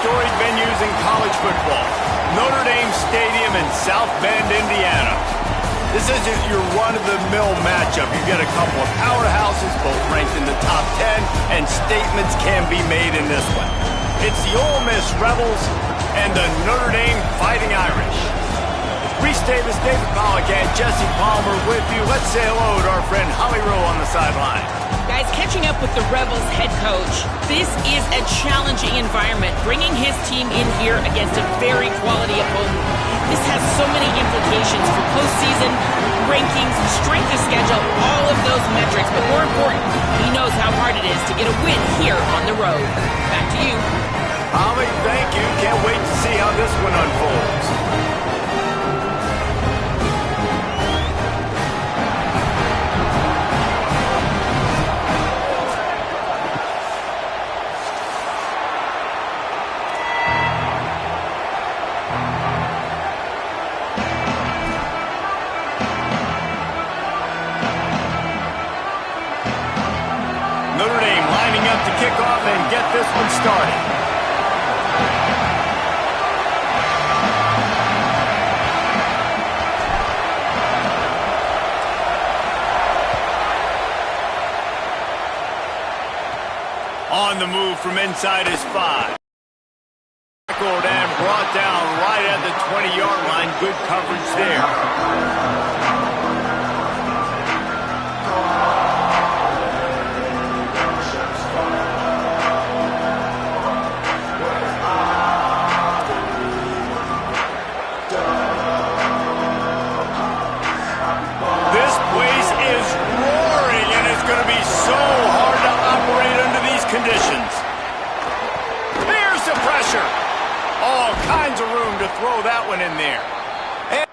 storied venues in college football. Notre Dame Stadium in South Bend, Indiana. This isn't your run-of-the-mill matchup. You get a couple of powerhouses, both ranked in the top 10, and statements can be made in this one. It's the Ole Miss Rebels and the Notre Dame Fighting Irish. Reese Davis, David Pollack, and Jesse Palmer with you. Let's say hello to our friend Holly Rowe on the sideline. Guys, catching up with the Rebels head coach, this is a challenging environment, bringing his team in here against a very quality opponent. This has so many implications for postseason, rankings, strength of schedule, all of those metrics, but more important, he knows how hard it is to get a win here on the road. Back to you. Holly, thank you. Can't wait to see how this one unfolds. Notre Dame lining up to kick off and get this one started. On the move from inside his 5. Tackled and brought down right at the 20-yard line. Good coverage there. This place is roaring, and it's going to be so hard to operate under these conditions. Here's the pressure. All kinds of room to throw that one in there. And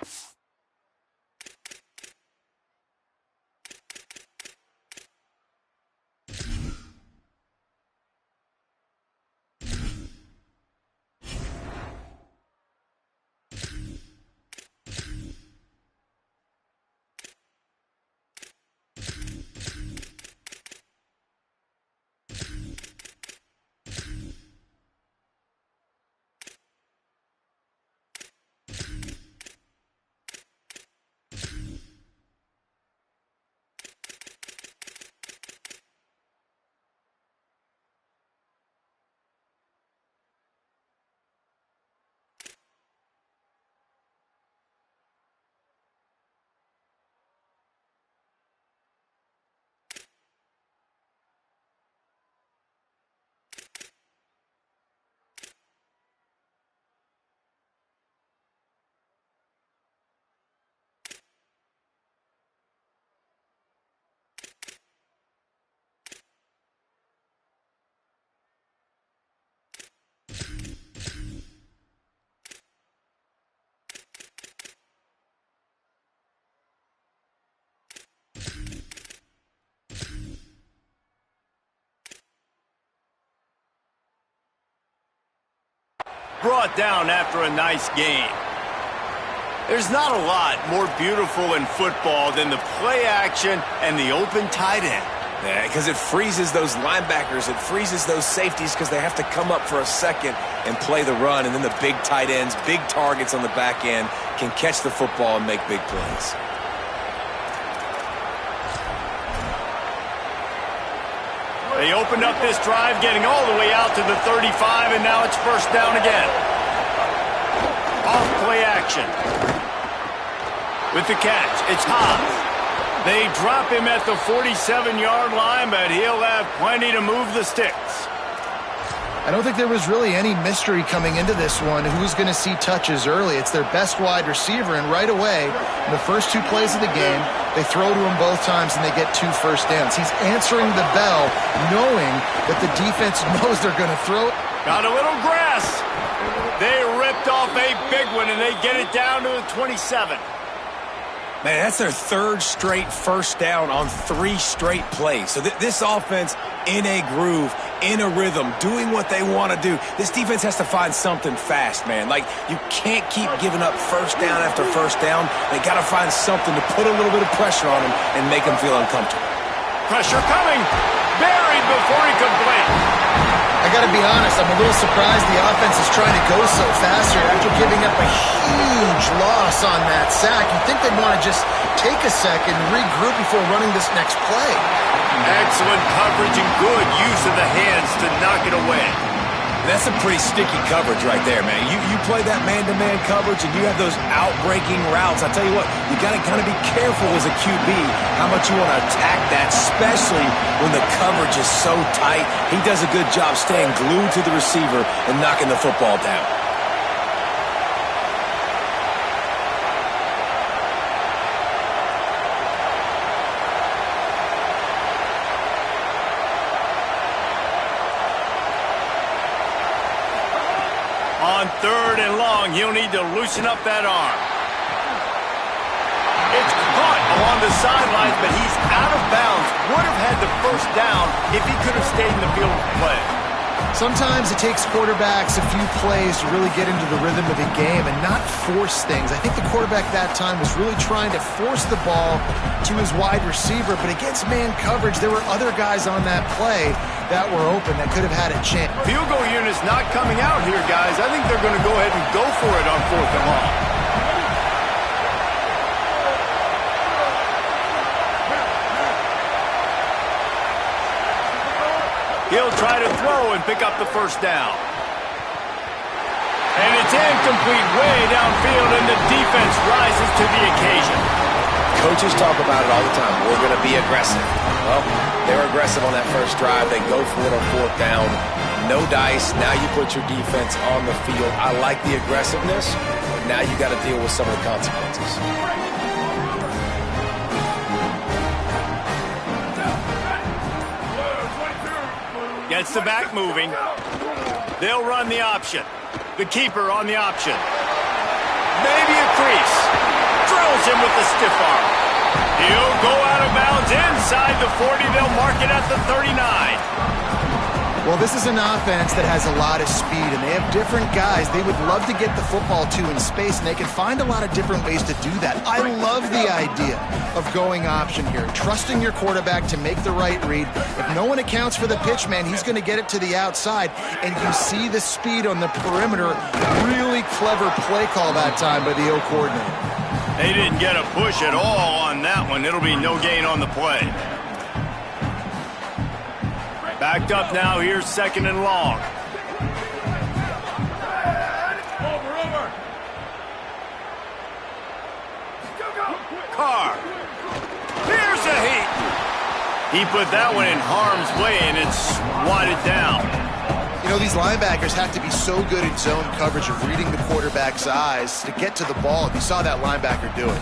brought down after a nice game. There's not a lot more beautiful in football than the play action and the open tight end. Yeah, because it freezes those linebackers. It freezes those safeties because they have to come up for a second and play the run. And then the big tight ends, big targets on the back end can catch the football and make big plays. They opened up this drive, getting all the way out to the 35, and now it's first down again. Off play action. With the catch, it's Hobbs. They drop him at the 47-yard line, but he'll have plenty to move the sticks. I don't think there was really any mystery coming into this one who's going to see touches early. It's their best wide receiver, and right away, in the first 2 plays of the game, they throw to him both times and they get 2 first downs. He's answering the bell, knowing that the defense knows they're going to throw it. Got a little grass. They ripped off a big one, and they get it down to the 27. Man, that's their 3rd straight first down on 3 straight plays. So this offense in a groove, in a rhythm, doing what they want to do. This defense has to find something fast, man. Like, you can't keep giving up first down after first down. They got to find something to put a little bit of pressure on them and make them feel uncomfortable. Pressure coming. Buried before he could blink. I got to be honest, I'm a little surprised the offense is trying to go so fast here after giving up a huge loss on that sack. You'd think they'd want to just take a second, regroup before running this next play. Excellent coverage and good use of the hands to knock it away. That's some pretty sticky coverage right there, man. You play that man-to-man coverage and you have those out-breaking routes. I tell you what, you got to kind of be careful as a QB how much you want to attack that, especially when the coverage is so tight. He does a good job staying glued to the receiver and knocking the football down. On 3rd and long, he'll need to loosen up that arm. It's caught along the sidelines, but he's out of bounds. Would have had the first down if he could have stayed in the field of play. Sometimes it takes quarterbacks a few plays to really get into the rhythm of a game and not force things. I think the quarterback that time was really trying to force the ball to his wide receiver, but against man coverage, there were other guys on that play that were open that could have had a chance. Field goal unit's not coming out here, guys. I think they're going to go ahead and go for it on 4th and long. He'll try to throw and pick up the first down. And it's incomplete way downfield, and the defense rises to the occasion. Coaches talk about it all the time. We're going to be aggressive. Well, they're aggressive on that first drive. They go for it on 4th down. No dice. Now you put your defense on the field. I like the aggressiveness, but now you got to deal with some of the consequences. Gets the back moving. They'll run the option. The keeper on the option. Maybe a crease. Drills him with the stiff arm. He'll go out of bounds inside the 40. They'll mark it at the 39. Well, this is an offense that has a lot of speed, and they have different guys they would love to get the football to in space, and they can find a lot of different ways to do that. I love the idea of going option here, trusting your quarterback to make the right read. If no one accounts for the pitch, man, he's going to get it to the outside, and you see the speed on the perimeter. Really clever play call that time by the O coordinator. They didn't get a push at all on that one. It'll be no gain on the play. Backed up now, here's 2nd and long. Carr. Here's a heat. He put that one in harm's way, and it's swatted down. You know, these linebackers have to be so good in zone coverage of reading the quarterback's eyes to get to the ball. And you saw that linebacker do it.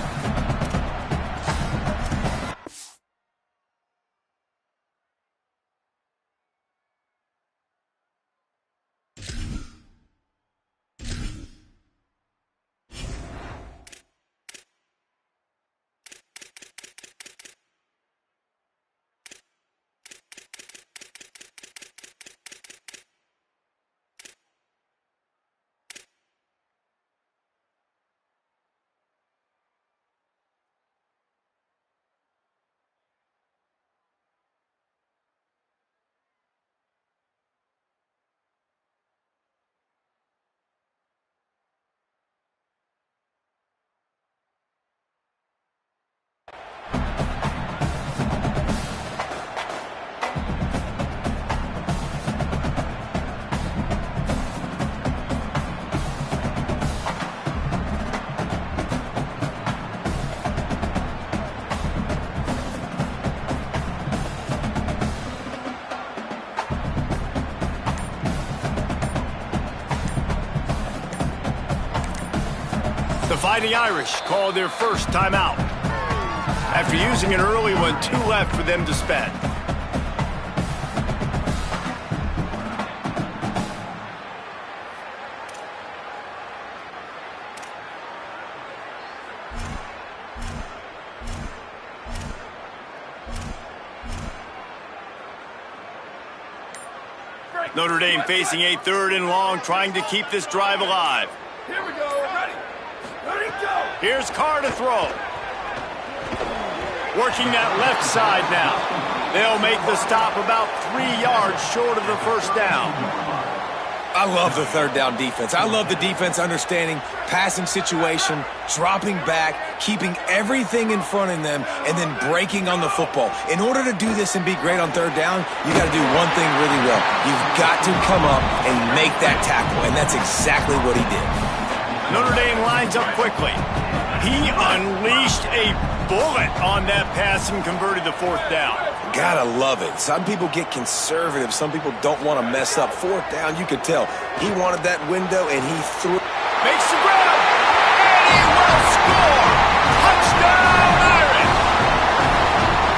The Fighting Irish called their first timeout. After using an early one, 2 left for them to spend. Notre Dame facing a 3rd and long, trying to keep this drive alive. Here we go. Ready? Ready, go. Here's Carr to throw. Working that left side now. They'll make the stop about 3 yards short of the first down. I love the third down defense. I love the defense understanding passing situation, dropping back, keeping everything in front of them, and then breaking on the football. In order to do this and be great on third down, you got to do one thing really well. You've got to come up and make that tackle, and that's exactly what he did. Notre Dame lines up quickly. He unleashed a bullet on that pass and converted the fourth down. Gotta love it. Some people get conservative. Some people don't want to mess up. Fourth down, you could tell. He wanted that window, and he threw. Makes the grab, and he will score. Touchdown, Irish.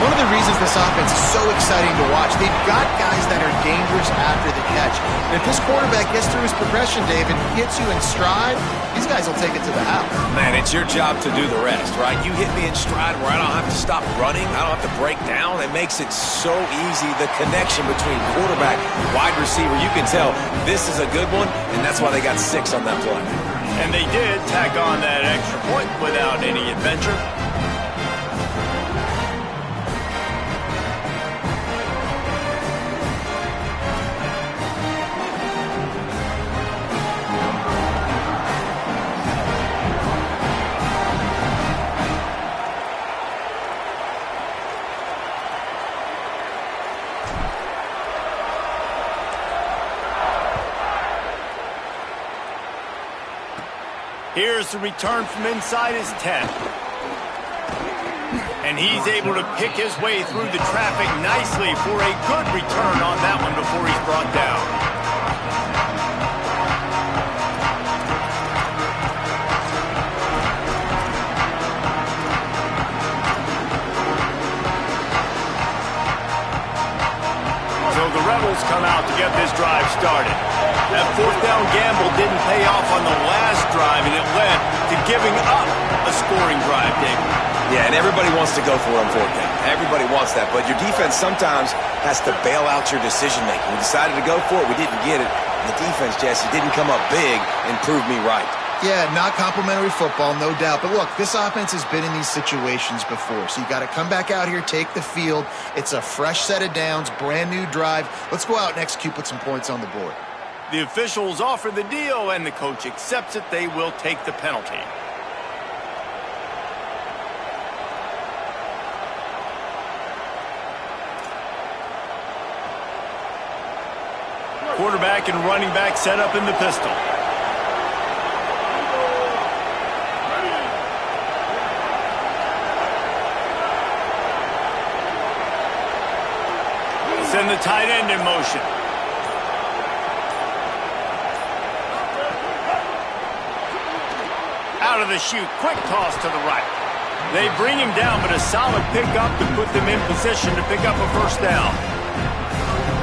One of the reasons this offense is so exciting to watch, they've got guys that are dangerous after the catch. And if this quarterback gets through his progression, Dave, and hits you in stride, these guys will take it to the house. Man, it's your job to do the rest, right? You hit me in stride where I don't have to stop running. I don't have to break down. It makes it so easy. The connection between quarterback, wide receiver, you can tell this is a good one, and that's why they got 6 on that play. And they did tack on that extra point without any adventure. Here's the return from inside his 10. And he's able to pick his way through the traffic nicely for a good return on that one before he's brought down. So the Rebels come out to get this drive started. That fourth down gamble didn't pay off on the last drive, and it led to giving up a scoring drive, David. Yeah, and everybody wants to go for it on fourth down. Everybody wants that, but your defense sometimes has to bail out your decision-making. We decided to go for it. We didn't get it. The defense, Jesse, didn't come up big and prove me right. Yeah, not complimentary football, no doubt. But look, this offense has been in these situations before. So you got to come back out here, take the field. It's a fresh set of downs, brand new drive. Let's go out and execute, put some points on the board. The officials offer the deal, and the coach accepts it. They will take the penalty. Quarterback and running back set up in the pistol. Send the tight end in motion. Out of the chute, quick toss to the right. They bring him down, but a solid pickup to put them in position to pick up a first down.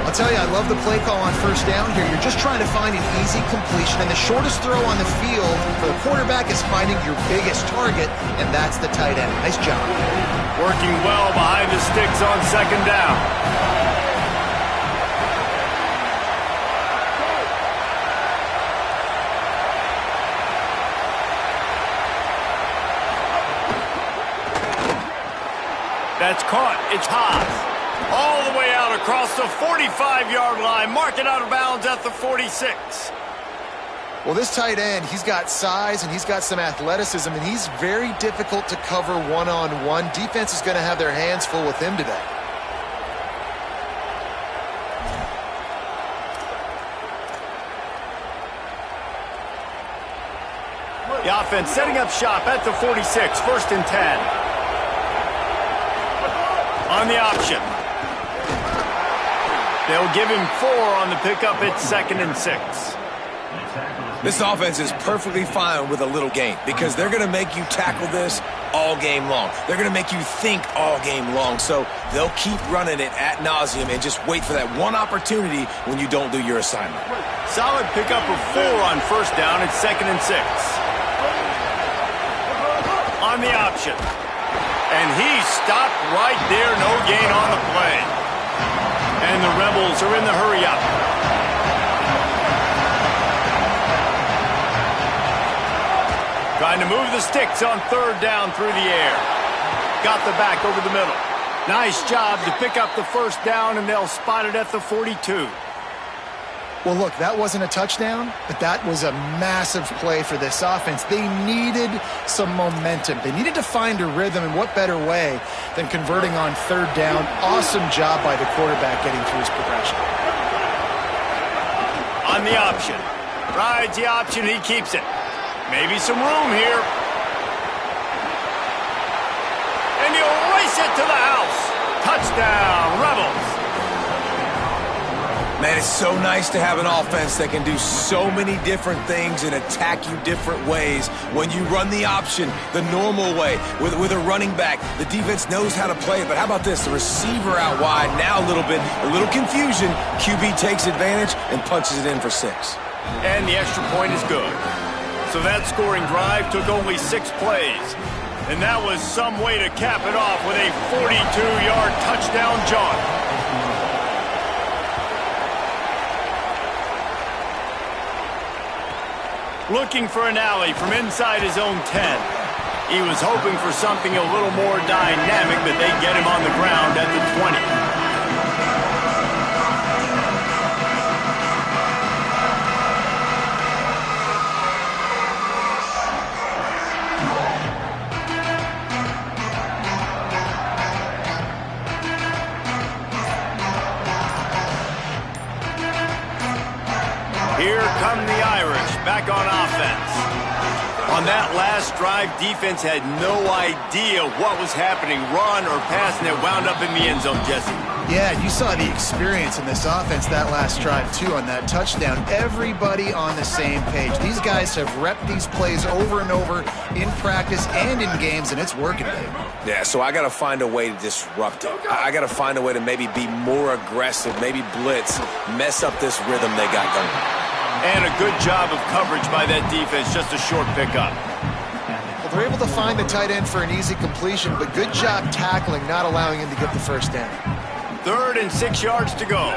I'll tell you, I love the play call on first down here. You're just trying to find an easy completion, and the shortest throw on the field for the quarterback is finding your biggest target, and that's the tight end. Nice job. Working well behind the sticks on second down. That's caught. It's Haas. All the way out across the 45-yard line. Mark it out of bounds at the 46. Well, this tight end, he's got size and he's got some athleticism, and he's very difficult to cover one-on-one. Defense is going to have their hands full with him today. The offense setting up shop at the 46. First and 10. On the option. They'll give him 4 on the pickup. It's 2nd and 6. This offense is perfectly fine with a little gain because they're going to make you tackle this all game long. They're going to make you think all game long. So they'll keep running it ad nauseum and just wait for that one opportunity when you don't do your assignment. Solid pickup of 4 on first down. It's 2nd and 6. On the option. And he stopped right there. No gain on the play. And the Rebels are in the hurry-up. Trying to move the sticks on third down through the air. Got the back over the middle. Nice job to pick up the first down, and they'll spot it at the 42. Well, look, that wasn't a touchdown, but that was a massive play for this offense. They needed some momentum. They needed to find a rhythm, and what better way than converting on third down. Awesome job by the quarterback getting through his progression. On the option. Rides the option, he keeps it. Maybe some room here. And he'll race it to the house. Touchdown, Rebels. Man, it's so nice to have an offense that can do so many different things and attack you different ways. When you run the option the normal way with a running back, the defense knows how to play it. But how about this? The receiver out wide, now a little confusion. QB takes advantage and punches it in for 6. And the extra point is good. So that scoring drive took only 6 plays. And that was some way to cap it off with a 42-yard touchdown jaunt. Looking for an alley from inside his own 10. He was hoping for something a little more dynamic, but they get him on the ground at the 20. Here come the Irish, back on offense. On that last drive, defense had no idea what was happening, run or pass, and it wound up in the end zone, Jesse. Yeah, you saw the experience in this offense that last drive, too, on that touchdown. Everybody on the same page. These guys have repped these plays over and over in practice and in games, and it's working, baby. Yeah, so I got to find a way to disrupt it. I got to find a way to maybe be more aggressive, maybe blitz, mess up this rhythm they got going. And a good job of coverage by that defense, just a short pickup. Well, they're able to find the tight end for an easy completion, but good job tackling, not allowing him to get the first down. 3rd and 6 yards to go.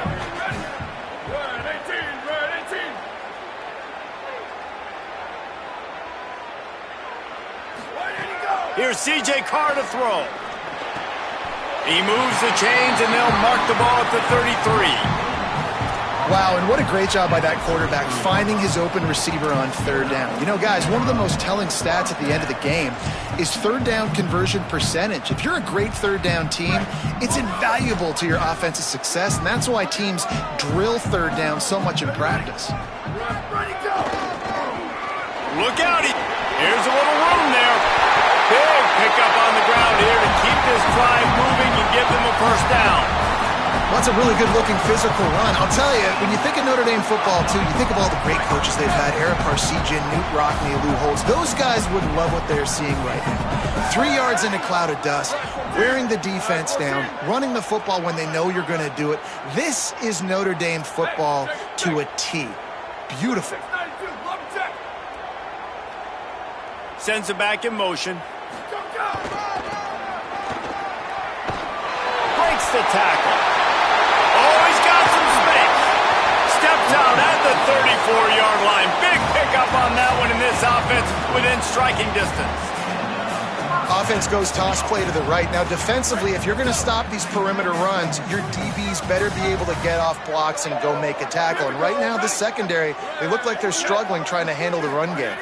Here's C.J. Carr to throw. He moves the chains, and they'll mark the ball at the 33. Wow, and what a great job by that quarterback finding his open receiver on third down. You know, guys, one of the most telling stats at the end of the game is third down conversion percentage. If you're a great third down team, it's invaluable to your offensive success, and that's why teams drill third down so much in practice. Look out. Here's a little room there. Big pickup on the ground here to keep this drive moving and give them a first down. Well, that's a really good-looking physical run. I'll tell you, when you think of Notre Dame football, too, you think of all the great coaches they've had, Eric Parsegian, Newt Rockne, Lou Holtz. Those guys would love what they're seeing right now. 3 yards in a cloud of dust, wearing the defense down, running the football when they know you're going to do it. This is Notre Dame football to a T. Beautiful. Sends it back in motion. Breaks the tackle. Oh, he's got some space. Steps out at the 34-yard line. Big pickup on that one in this offense within striking distance. Offense goes toss play to the right. Now, defensively, if you're going to stop these perimeter runs, your DBs better be able to get off blocks and go make a tackle. And right now, the secondary, they look like they're struggling trying to handle the run game.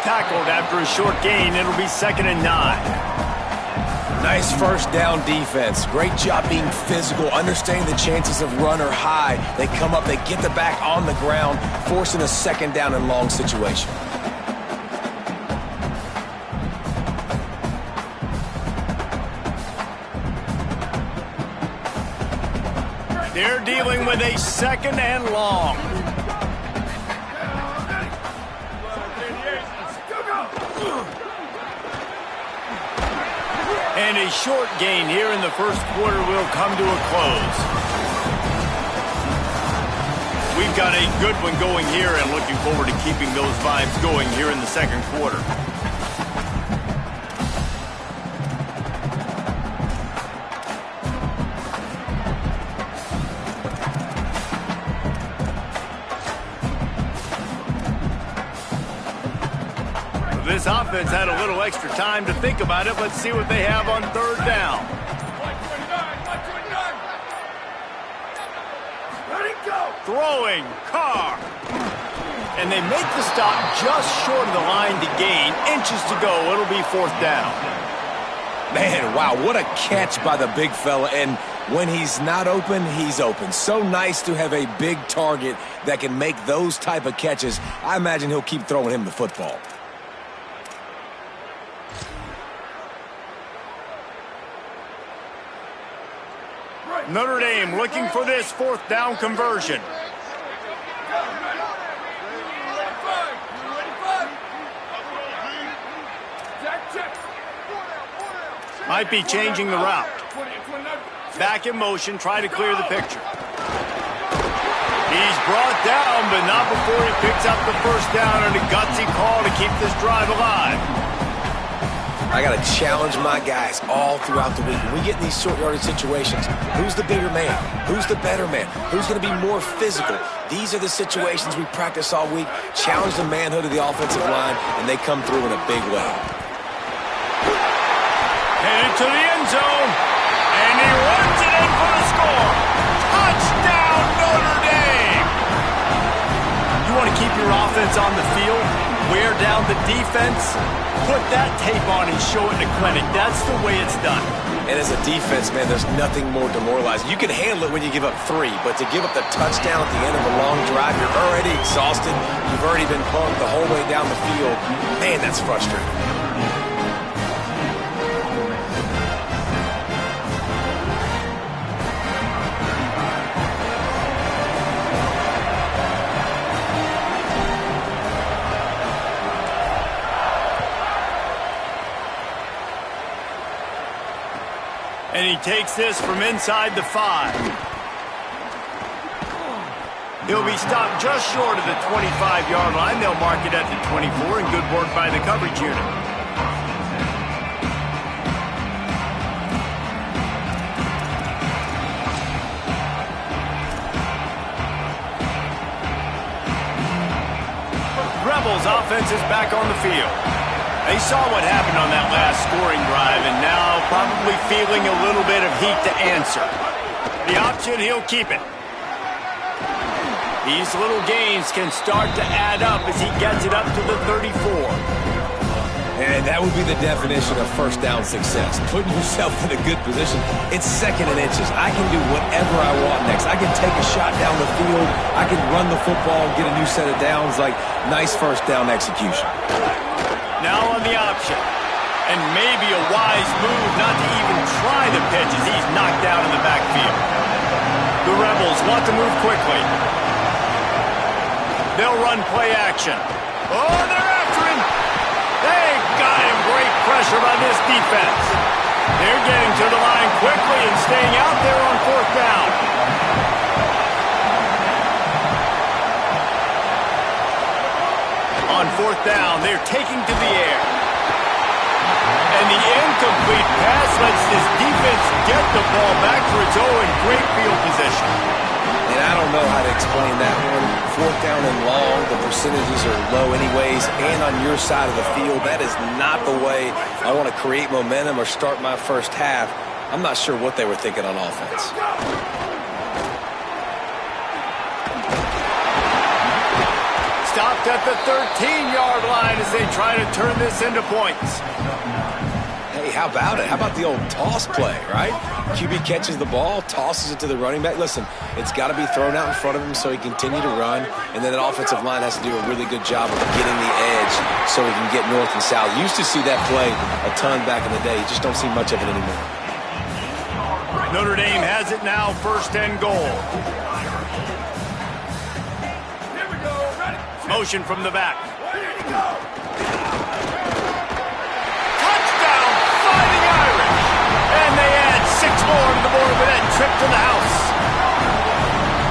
Tackled after a short gain. It'll be 2nd and 9. Nice first down defense. Great job being physical, understanding the chances of run are high. They come up, they get the back on the ground, forcing a 2nd down and long situation. They're dealing with a 2nd and long. And a short gain here in the first quarter will come to a close. We've got a good one going here and looking forward to keeping those vibes going here in the second quarter. this offense had a little extra time to think about it. Let's see what they have on third down. 129. Ready, go. Throwing, Carr. And they make the stop just short of the line to gain. Inches to go. It'll be fourth down. Man, wow, what a catch by the big fella. And when he's not open, he's open. So nice to have a big target that can make those type of catches. I imagine he'll keep throwing him the football. Notre Dame looking for this fourth down conversion. Might be changing the route. Back in motion, try to clear the picture. He's brought down, but not before he picks up the first down and a gutsy call to keep this drive alive. I got to challenge my guys all throughout the week. When we get in these short yardage situations, who's the bigger man? Who's the better man? Who's going to be more physical? These are the situations we practice all week. Challenge the manhood of the offensive line, and they come through in a big way. Headed to the end zone, and he runs it in for the score. Touchdown, Notre Dame! You want to keep your offense on the field, wear down the defense, put that tape on and show it in a clinic. That's the way it's done. And as a defense, man, there's nothing more demoralizing. You can handle it when you give up 3, but to give up the touchdown at the end of a long drive, you're already exhausted. You've already been punked the whole way down the field. Man, that's frustrating. And he takes this from inside the 5. He'll be stopped just short of the 25-yard line. They'll mark it at the 24, and good work by the coverage unit. Rebels offense is back on the field. They saw what happened on that last scoring drive, and now probably feeling a little bit of heat to answer. The option, he'll keep it. These little gains can start to add up as he gets it up to the 34. And that would be the definition of first down success. Putting yourself in a good position. It's second and inches. I can do whatever I want next. I can take a shot down the field. I can run the football and get a new set of downs. Like, nice first down execution. Now on the option. And maybe a wise move not to even try the pitch as he's knocked down in the backfield. The Rebels want to move quickly. They'll run play action. Oh, they're after him. They've got him. Great pressure by this defense. They're getting to the line quickly and staying out there on fourth down. On fourth down, they're taking to the air. And the incomplete pass lets this defense get the ball back for its own. Great field position. And I don't know how to explain that one. Fourth down and long, the percentages are low anyways, and on your side of the field, that is not the way I want to create momentum or start my first half. I'm not sure what they were thinking on offense. Stopped at the 13-yard line as they try to turn this into points. Hey, how about it? How about the old toss play, right? QB catches the ball, tosses it to the running back. Listen, it's got to be thrown out in front of him so he can continue to run, and then that offensive line has to do a really good job of getting the edge so he can get north and south. You used to see that play a ton back in the day. You just don't see much of it anymore. Notre Dame has it now, first and goal. Here we go. Ready. Motion from the back. Here we go. Touchdown, Fighting Irish. And they add 6 more to the board with that trip to the house.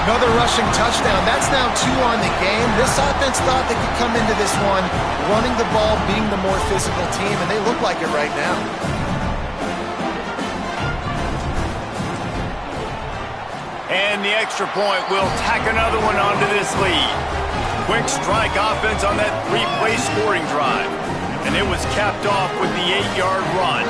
Another rushing touchdown. That's now 2 on the game. This offense thought they could come into this one running the ball, being the more physical team, and they look like it right now. And the extra point will tack another one onto this lead. Quick strike offense on that 3-play scoring drive. And it was capped off with the 8-yard run.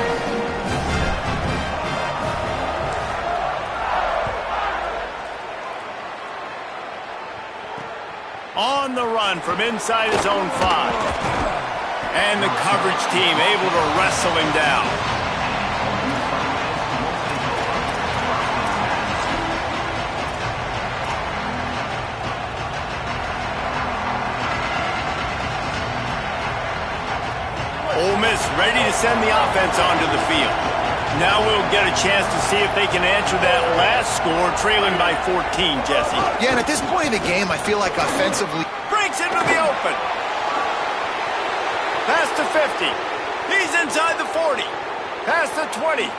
On the run from inside his own 5. And the coverage team able to wrestle him down. Ole Miss ready to send the offense onto the field. Now we'll get a chance to see if they can answer that last score, trailing by 14, Jesse. Yeah, and at this point in the game, I feel like offensively... Breaks into the open. Pass to 50. He's inside the 40. Pass to 20.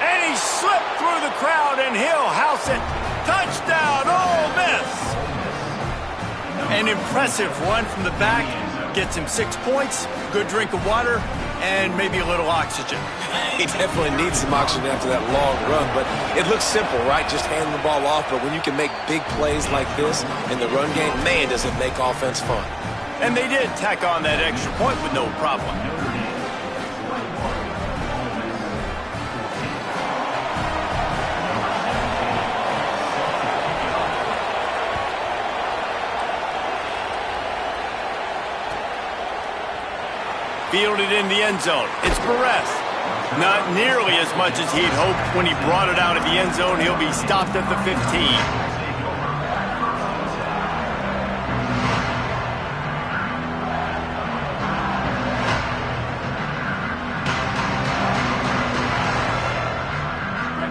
And he slipped through the crowd, and he'll house it. Touchdown, Ole Miss! An impressive run from the back. Gets him 6 points, good drink of water, and maybe a little oxygen. He definitely needs some oxygen after that long run, but it looks simple, right? Just hand the ball off, but when you can make big plays like this in the run game, man, does it make offense fun. And they did tack on that extra point with no problem. Fielded in the end zone. It's Perez. Not nearly as much as he'd hoped when he brought it out of the end zone. He'll be stopped at the 15.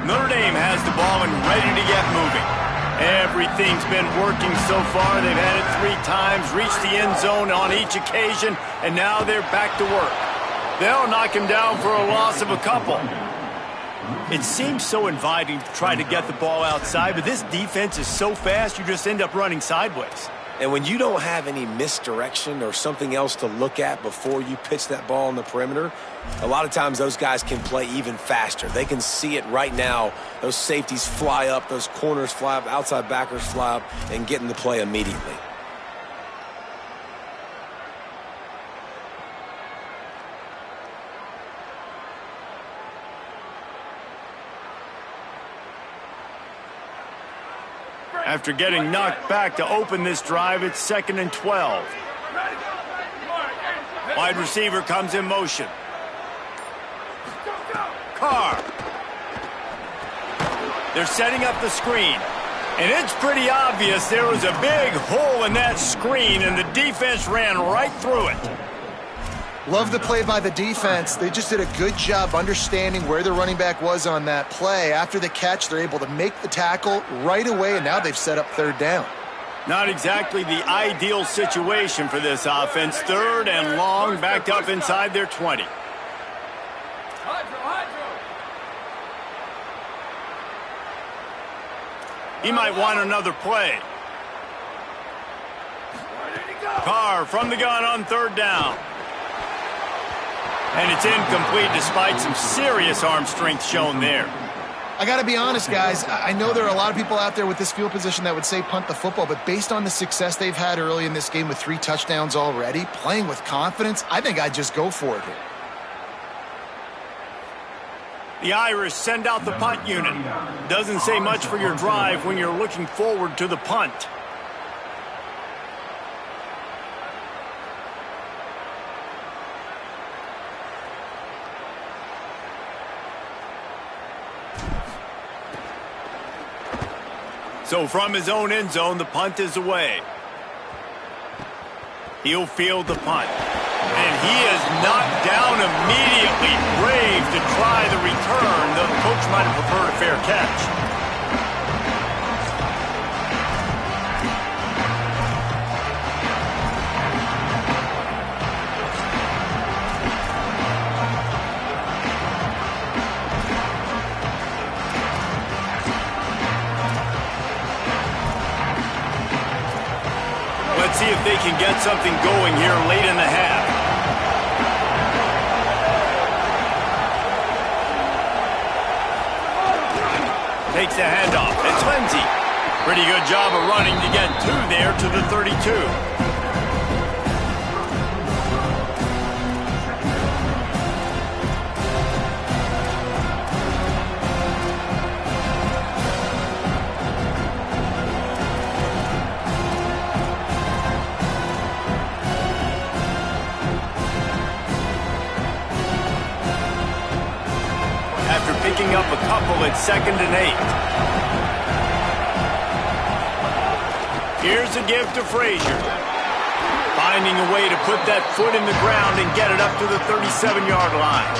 Notre Dame has the ball and ready to get moving. Everything's been working so far. They've had it 3 times, reached the end zone on each occasion, and now they're back to work. They'll knock him down for a loss of a couple. It seems so inviting to try to get the ball outside, but this defense is so fast, you just end up running sideways. And when you don't have any misdirection or something else to look at before you pitch that ball on the perimeter, a lot of times those guys can play even faster. They can see it right now. Those safeties fly up, those corners fly up, outside backers fly up, and get in the play immediately. After getting knocked back to open this drive, it's 2nd and 12. Wide receiver comes in motion. Carr. They're setting up the screen. And it's pretty obvious there was a big hole in that screen, and the defense ran right through it. Love the play by the defense. They just did a good job understanding where the running back was on that play. After the catch, they're able to make the tackle right away, and now they've set up 3rd down. Not exactly the ideal situation for this offense. 3rd and long, backed up inside their 20. He might want another play. Carr from the gun on 3rd down. And it's incomplete despite some serious arm strength shown there. I got to be honest, guys. I know there are a lot of people out there with this field position that would say punt the football, but based on the success they've had early in this game with 3 touchdowns already, playing with confidence, I think I'd just go for it here. The Irish send out the punt unit. Doesn't say much for your drive when you're looking forward to the punt. So from his own end zone, the punt is away. He'll field the punt. And he is knocked down immediately. Brave to try the return, though the coach might have preferred a fair catch. Let's see if they can get something going here late in the half. Takes the handoff. It's Lindsey. Pretty good job of running to get 2 there to the 32. couple at 2nd and 8. Here's a give to Frazier. Finding a way to put that foot in the ground and get it up to the 37-yard line.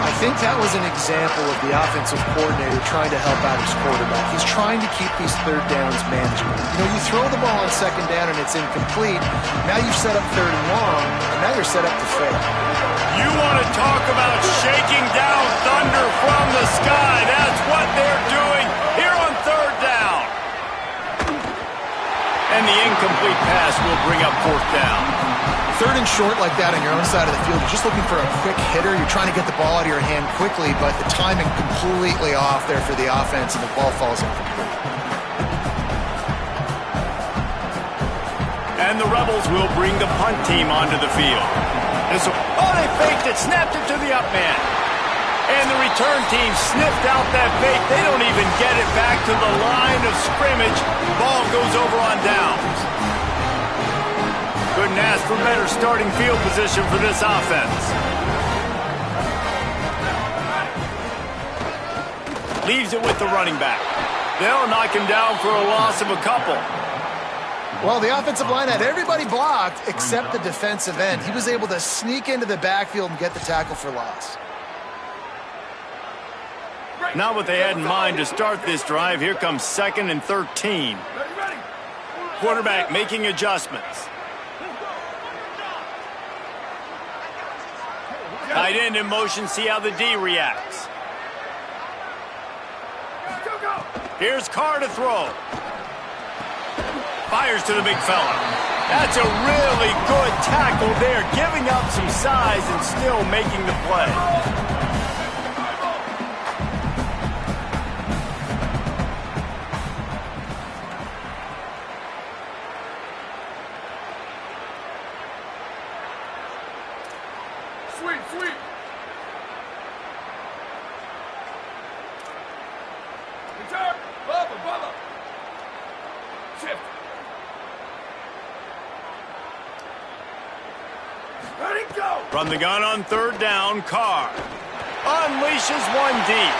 I think that was an example of the offensive coordinator trying to help out his quarterback. He's trying to keep these third downs manageable. You know, you throw the ball on 2nd down and it's incomplete. Now you've set up 3rd and long, and now you're set up to fail. You want to talk about shaking down thunder from the sky. That's what they're doing here on 3rd down. And the incomplete pass will bring up 4th down. 3rd and short like that on your own side of the field, you're just looking for a quick hitter. You're trying to get the ball out of your hand quickly, but the timing completely off there for the offense, and the ball falls incomplete. And the Rebels will bring the punt team onto the field. They faked it, snapped it to the up man. And the return team sniffed out that fake. They don't even get it back to the line of scrimmage. Ball goes over on downs. Couldn't ask for better starting field position for this offense. Leaves it with the running back. They'll knock him down for a loss of a couple. Well, the offensive line had everybody blocked except the defensive end. He was able to sneak into the backfield and get the tackle for loss. Not what they had in mind to start this drive. Here comes 2nd and 13. Quarterback making adjustments. Tight end in motion, see how the D reacts. Here's Carr to throw. Fires to the big fella. That's a really good tackle there, giving up some size and still making the play. Sweep. Return. Bubba. Shift. Ready, go. From the gun on 3rd down, Carr unleashes one deep.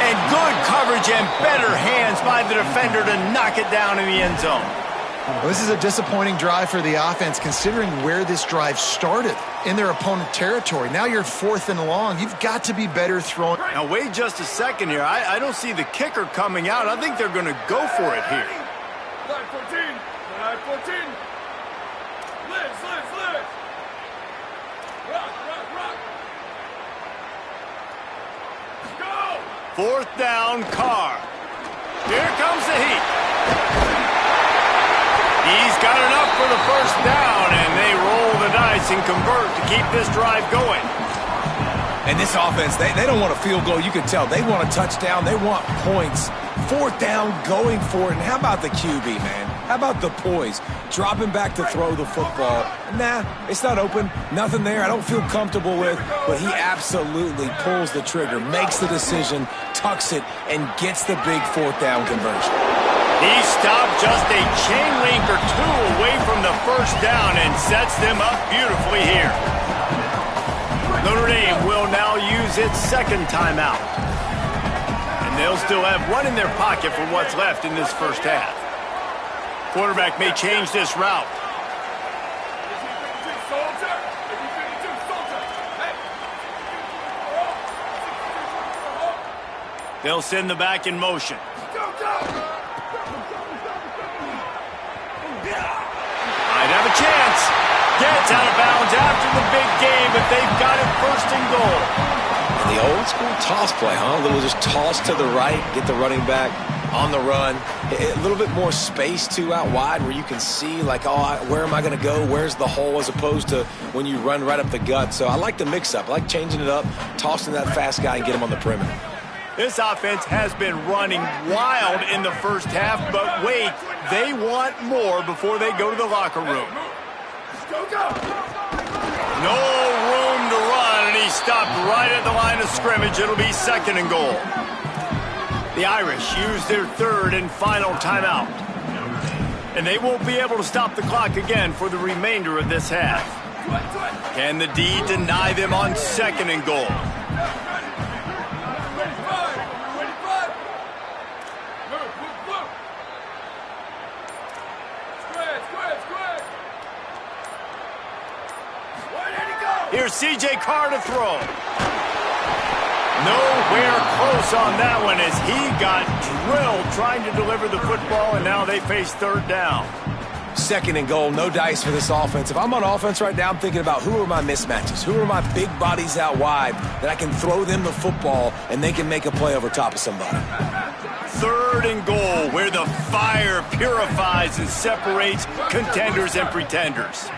And good coverage and better hands by the defender to knock it down in the end zone. Well, this is a disappointing drive for the offense considering where this drive started, in their opponent territory. Now you're 4th and long. You've got to be better throwing. Now wait just a second here. I don't see the kicker coming out. I think they're going to go for it here. Line 14. Liz. Rock. Go. 4th down, Carr. Here comes the heat. He's got enough for the 1st down, and they roll the dice and convert to keep this drive going. And this offense, they don't want a field goal. You can tell they want a touchdown. They want points. 4th down, going for it. And how about the QB, man? How about the poise? Dropping back to throw the football. Nah, it's not open. Nothing there I don't feel comfortable with. But he absolutely pulls the trigger, makes the decision, tucks it, and gets the big 4th down conversion. He stopped just a chain link or two away from the 1st down and sets them up beautifully here. Notre Dame will now use its 2nd timeout. And they'll still have one in their pocket for what's left in this 1st half. Quarterback may change this route. They'll send the back in motion. Might have a chance. Gets out of bounds after the big game, but they've got it 1st and goal. And the old school toss play, huh? A little just toss to the right, get the running back on the run. A little bit more space, too, out wide where you can see, like, where am I going to go? Where's the hole? As opposed to when you run right up the gut. So I like the mix-up. I like changing it up, tossing that fast guy and get him on the perimeter. This offense has been running wild in the 1st half, but wait, they want more before they go to the locker room. No room to run, and he stopped right at the line of scrimmage. It'll be 2nd and goal. The Irish use their 3rd and final timeout. And they won't be able to stop the clock again for the remainder of this half. Can the D deny them on 2nd and goal? Here's C.J. Carr to throw. Nowhere close on that one as he got drilled trying to deliver the football, and now they face third down. Second and goal, no dice for this offense. If I'm on offense right now, I'm thinking about who are my mismatches? Who are my big bodies out wide that I can throw them the football and they can make a play over top of somebody? Third and goal, where the fire purifies and separates contenders and pretenders.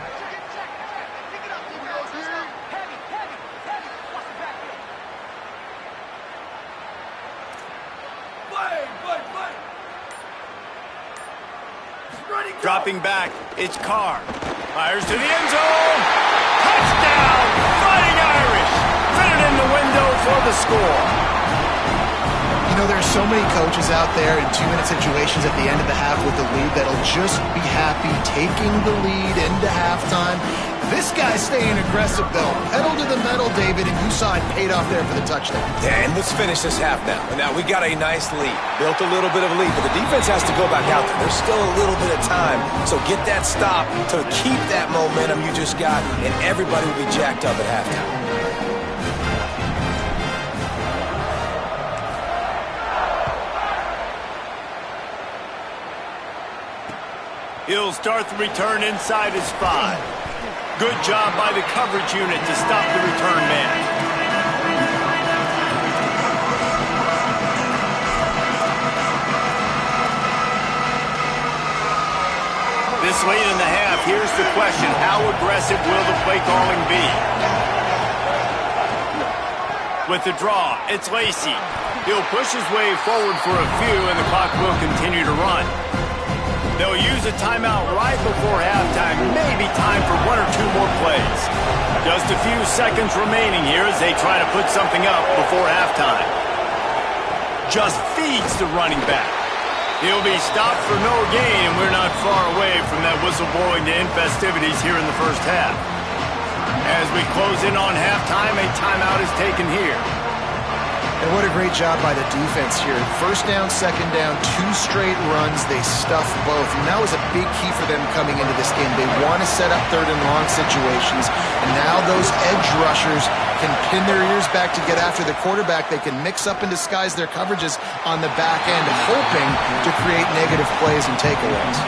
Dropping back, it's Carr. Fires to the end zone. Touchdown, Fighting Irish. Fitted in the window for the score. You know, there's so many coaches out there in 2-minute situations at the end of the half with the lead that'll just be happy taking the lead into halftime. This guy's staying aggressive, though. Pedal to the metal, David, and you saw it paid off there for the touchdown. Yeah, and let's finish this half now. And now we got a nice lead. Built a little bit of a lead, but the defense has to go back out there. There's still a little bit of time. So get that stop to keep that momentum you just got, and everybody will be jacked up at halftime. He'll start the return inside his 5. Good job by the coverage unit to stop the return man. This late in the half, here's the question. How aggressive will the play calling be? With the draw, it's Lacey. He'll push his way forward for a few, and the clock will continue to run. They'll use a timeout right before halftime, maybe time for 1 or 2 more plays. Just a few seconds remaining here as they try to put something up before halftime. Just feeds the running back. He'll be stopped for no gain, and we're not far away from that whistle blowing to end festivities here in the first half. As we close in on halftime, a timeout is taken here. And what a great job by the defense here. First down, second down, 2 straight runs. They stuff both. And that was a big key for them coming into this game. They want to set up third and long situations. And now those edge rushers can pin their ears back to get after the quarterback. They can mix up and disguise their coverages on the back end, hoping to create negative plays and takeaways.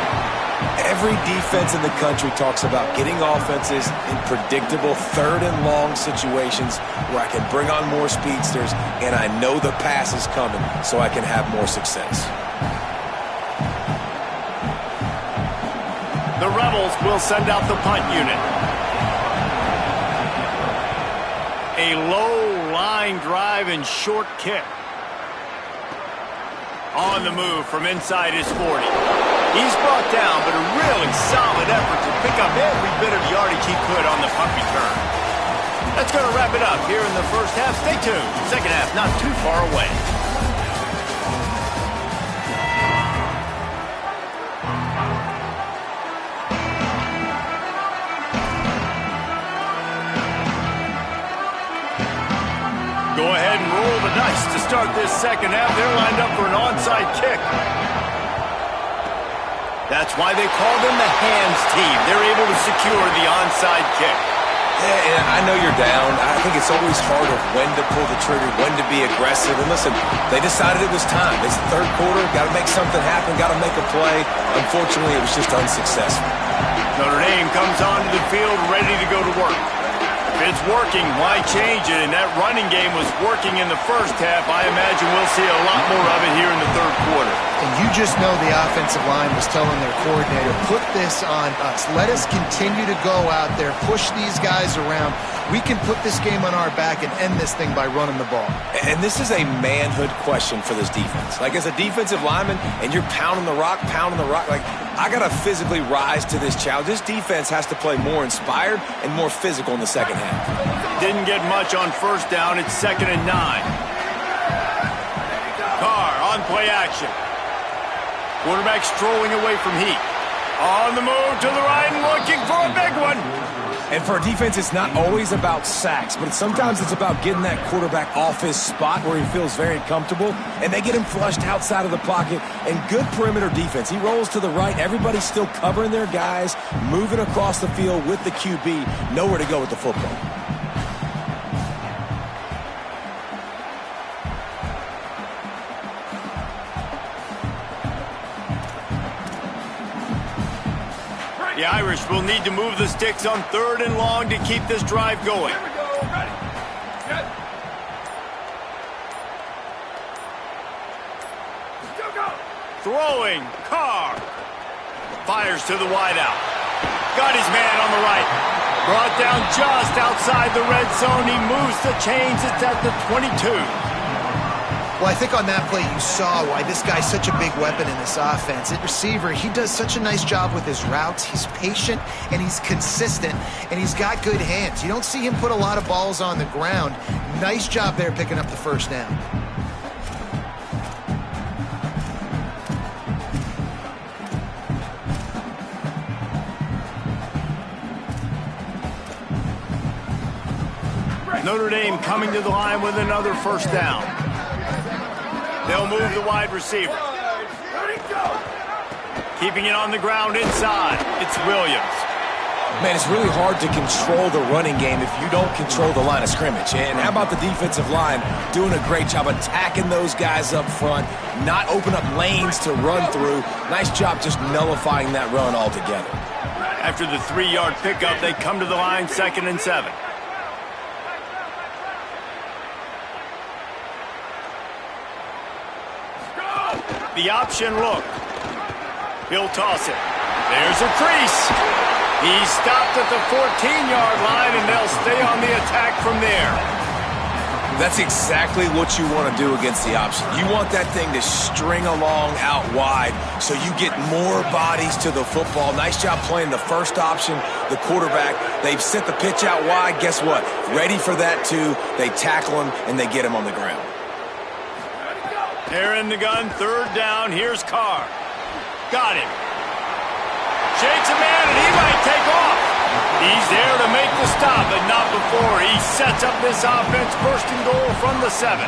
Every defense in the country talks about getting offenses in predictable third and long situations where I can bring on more speedsters and I know the pass is coming so I can have more success. The Rebels will send out the punt unit. A low line drive and short kick. On the move from inside his 40. He's brought down, but a really solid effort to pick up every bit of yardage he could on the punt return. That's going to wrap it up here in the first half. Stay tuned. Second half not too far away. Go ahead and roll the dice to start this second half. They're lined up for an onside kick. That's why they call them the hands team. They're able to secure the onside kick. Yeah, and I know you're down. I think it's always hard of when to pull the trigger, when to be aggressive. And listen, they decided it was time. It's the third quarter. Got to make something happen. Got to make a play. Unfortunately, it was just unsuccessful. Notre Dame comes onto the field ready to go to work. If it's working, why change it? And that running game was working in the first half. I imagine we'll see a lot more of it here in the third quarter. And you just know the offensive line was telling their coordinator, put this on us. Let us continue to go out there, push these guys around. We can put this game on our back and end this thing by running the ball. And this is a manhood question for this defense. Like, as a defensive lineman, and you're pounding the rock, like, I got to physically rise to this challenge. This defense has to play more inspired and more physical in the second half. Didn't get much on first down. It's 2nd and 9. Carr on play action. Quarterback strolling away from heat. On the move to the right and looking for a big one. And for a defense, it's not always about sacks, but sometimes it's about getting that quarterback off his spot where he feels very comfortable, and they get him flushed outside of the pocket. And good perimeter defense. He rolls to the right. Everybody's still covering their guys, moving across the field with the QB. Nowhere to go with the football. The Irish will need to move the sticks on 3rd and long to keep this drive going. Here we go. Ready. Set. Go. Throwing. Carr. Fires to the wideout. Got his man on the right. Brought down just outside the red zone. He moves the chains. It's at the 22. Well, I think on that play you saw why this guy's such a big weapon in this offense. At receiver, he does such a nice job with his routes. He's patient and he's consistent and he's got good hands. You don't see him put a lot of balls on the ground. Nice job there picking up the first down. Notre Dame coming to the line with another first down. They'll move the wide receiver. Ready, go. Keeping it on the ground inside. It's Williams. Man, it's really hard to control the running game if you don't control the line of scrimmage. And how about the defensive line doing a great job attacking those guys up front, not open up lanes to run through. Nice job just nullifying that run altogether. After the 3-yard pickup, they come to the line 2nd and 7. The option look. He'll toss it. There's a crease. He's stopped at the 14-yard line, and they'll stay on the attack from there. That's exactly what you want to do against the option. You want that thing to string along out wide so you get more bodies to the football. Nice job playing the first option, the quarterback. They've sent the pitch out wide. Guess what? Ready for that, too. They tackle him, and they get him on the ground. They're in the gun, 3rd down. Here's Carr. Got him. Shakes a man, and he might take off. He's there to make the stop, but not before. He sets up this offense, 1st and goal from the 7.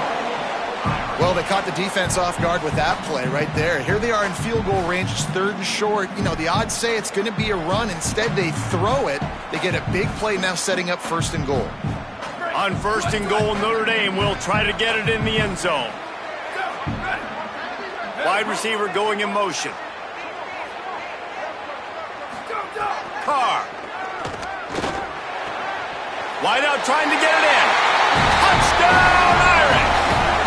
Well, they caught the defense off guard with that play right there. Here they are in field goal range, 3rd and short. You know, the odds say it's going to be a run. Instead, they throw it. They get a big play now setting up 1st and goal. On 1st and goal, Notre Dame will try to get it in the end zone. Wide receiver going in motion. Carr. Wide out trying to get it in. Touchdown, Irish!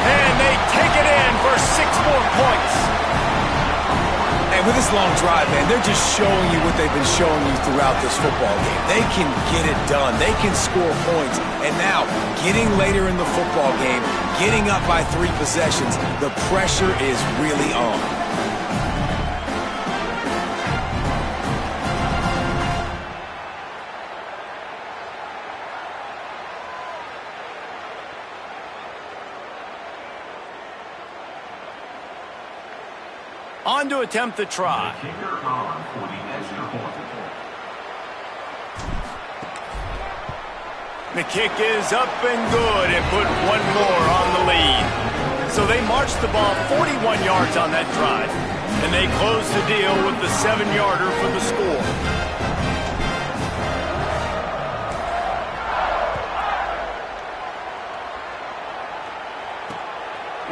And they take it in for 6 more points. And with this long drive, man, they're just showing you what they've been showing you throughout this football game. They can get it done. They can score points. And now, getting later in the football game, getting up by 3 possessions, the pressure is really on. On to attempt the try. The kick is up and good and put 1 more on the lead. So they march the ball 41 yards on that drive, and they close the deal with the 7-yarder for the score.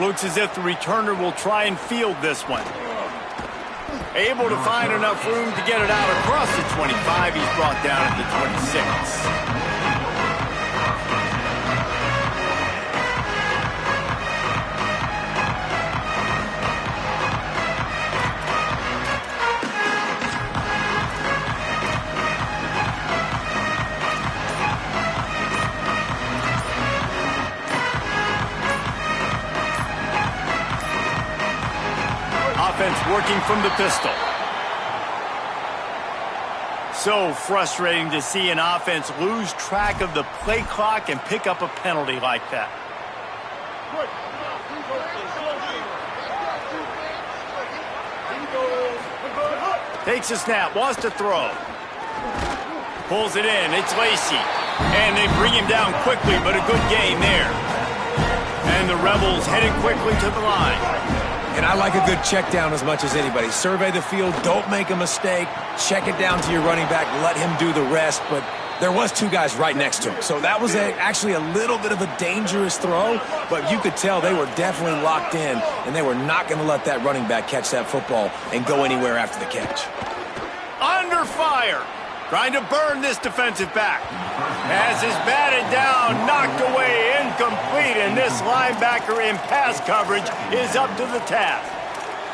Looks as if the returner will try and field this one. Able to find enough room to get it out across the 25. He's brought down at the 26. Offense working from the pistol. So frustrating to see an offense lose track of the play clock and pick up a penalty like that. Takes a snap, wants to throw. Pulls it in, it's Lacey. And they bring him down quickly, but a good gain there. And the Rebels headed quickly to the line. And I like a good check down as much as anybody. Survey the field, don't make a mistake, check it down to your running back, let him do the rest. But there was 2 guys right next to him. So that was actually a little bit of a dangerous throw, but you could tell they were definitely locked in, and they were not going to let that running back catch that football and go anywhere after the catch. Under under fire. Trying to burn this defensive back. As is batted down, knocked away, incomplete, and this linebacker in pass coverage is up to the task.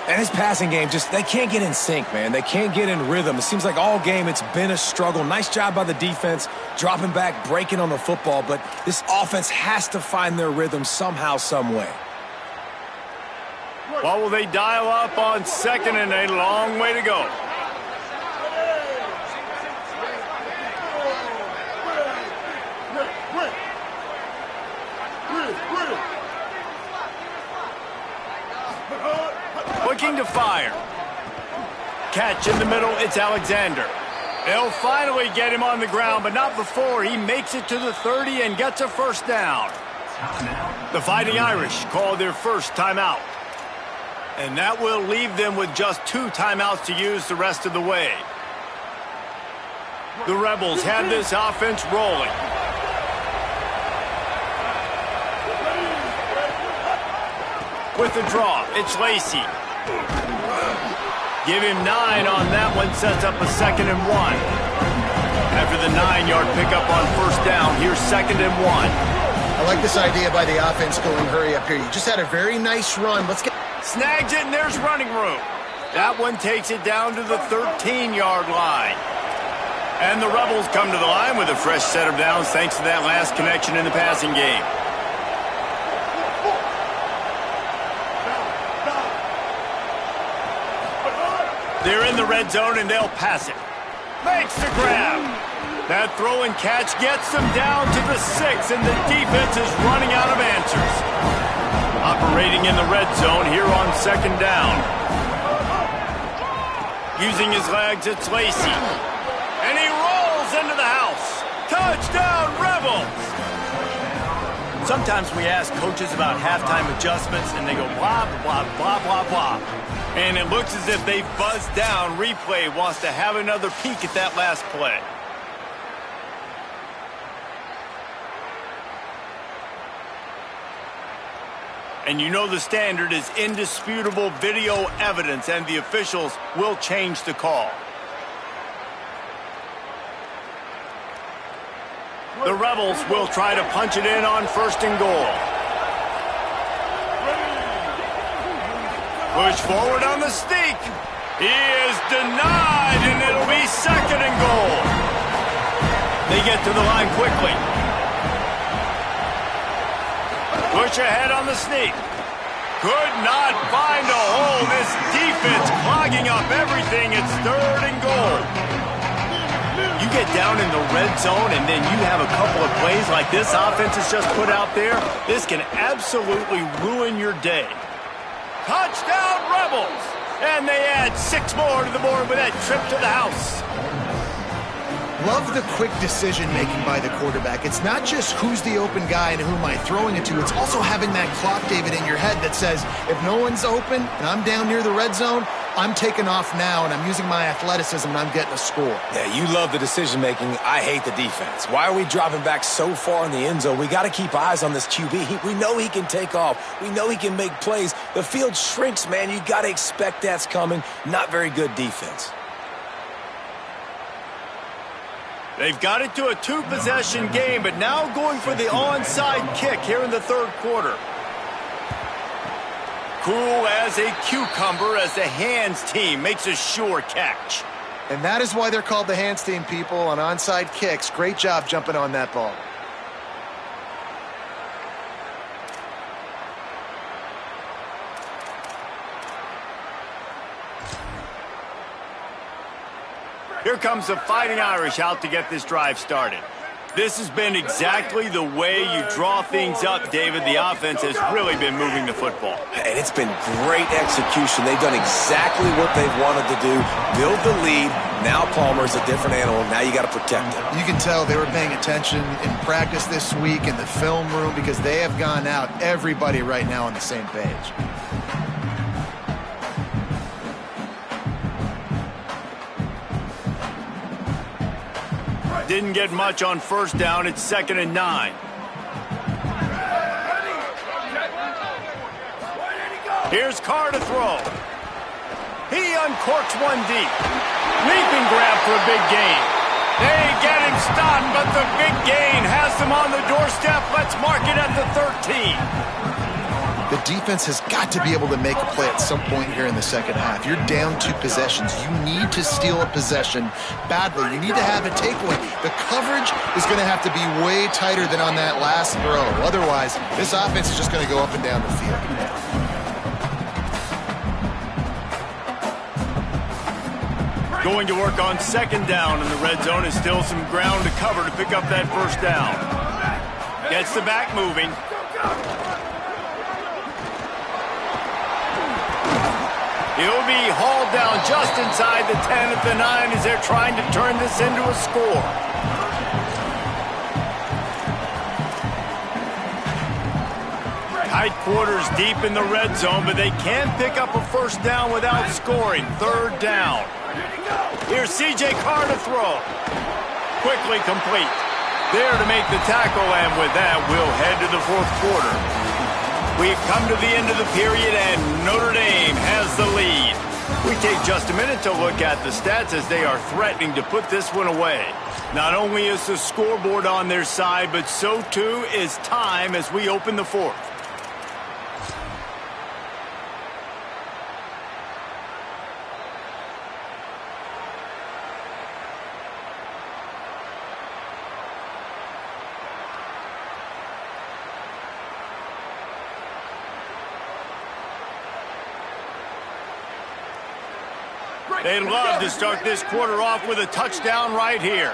And his passing game, they can't get in sync, man. They can't get in rhythm. It seems like all game it's been a struggle. Nice job by the defense, dropping back, breaking on the football, but this offense has to find their rhythm somehow, some way. What will they dial up on second and a long way to go? Looking to fire. Catch in the middle, it's Alexander. They'll finally get him on the ground, but not before he makes it to the 30 and gets a first down. The Fighting Irish call their first timeout. And that will leave them with just 2 timeouts to use the rest of the way. The Rebels have this offense rolling. With the draw, it's Lacey. Give him 9 on that one, sets up a 2nd and 1. After the 9-yard pickup on first down, here's 2nd and 1. I like this idea by the offense going hurry up here. You just had a very nice run. Let's get... Snags it, and there's running room. That one takes it down to the 13-yard line. And the Rebels come to the line with a fresh set of downs thanks to that last connection in the passing game. They're in the red zone, and they'll pass it. Makes the grab. That throw and catch gets them down to the 6, and the defense is running out of answers. Operating in the red zone here on 2nd down. Using his legs, it's Lacey. And he rolls into the house. Touchdown, Rebels! Sometimes we ask coaches about halftime adjustments, and they go blah, blah, blah, blah, blah. And it looks as if they buzzed down. Replay wants to have another peek at that last play. And you know the standard is indisputable video evidence, and the officials will change the call. The Rebels will try to punch it in on 1st and goal. Push forward on the sneak. He is denied, and it'll be 2nd and goal. They get to the line quickly. Push ahead on the sneak. Could not find a hole. This defense clogging up everything. It's 3rd and goal. You get down in the red zone, and then you have a couple of plays like this offense has just put out there. This can absolutely ruin your day. Touchdown, Rebels! And they add 6 more to the board with that trip to the house. Love the quick decision-making by the quarterback. It's not just who's the open guy and who am I throwing it to. It's also having that clock, David, in your head that says, if no one's open and I'm down near the red zone, I'm taking off now, and I'm using my athleticism, and I'm getting a score. Yeah, you love the decision-making. I hate the defense. Why are we dropping back so far in the end zone? We got to keep eyes on this QB. We know he can take off. We know he can make plays. The field shrinks, man. You got to expect that's coming. Not very good defense. They've got it to a 2-possession game, but now going for the onside kick here in the 3rd quarter. Cool as a cucumber as the hands team makes a sure catch. And that is why they're called the hands team, people, on onside kicks. Great job jumping on that ball. Here comes the Fighting Irish out to get this drive started. This has been exactly the way you draw things up, David. The offense has really been moving the football. And it's been great execution. They've done exactly what they've wanted to do. Build the lead. Now Palmer's a different animal. Now you got to protect him. You can tell they were paying attention in practice this week in the film room because they have gone out, everybody right now on the same page. Didn't get much on first down. It's 2nd and 9. Here's Carr to throw. He uncorks one deep. Leaping grab for a big gain. They get him stopped, but the big gain has them on the doorstep. Let's mark it at the 13. The defense has got to be able to make a play at some point here in the second half. You're down 2 possessions. You need to steal a possession badly. You need to have a takeaway. The coverage is going to have to be way tighter than on that last throw. Otherwise, this offense is just going to go up and down the field. Going to work on second down in the red zone is still some ground to cover to pick up that first down. Gets the back moving. He'll be hauled down just inside the 10 at the 9 as they're trying to turn this into a score. Tight quarters deep in the red zone, but they can pick up a first down without scoring. Third down. Here's C.J. Carr to throw. Quickly complete. There to make the tackle, and with that, we'll head to the fourth quarter. We've come to the end of the period, and Notre Dame has the lead. We take just a minute to look at the stats as they are threatening to put this one away. Not only is the scoreboard on their side, but so too is time as we open the fourth. They'd love to start this quarter off with a touchdown right here.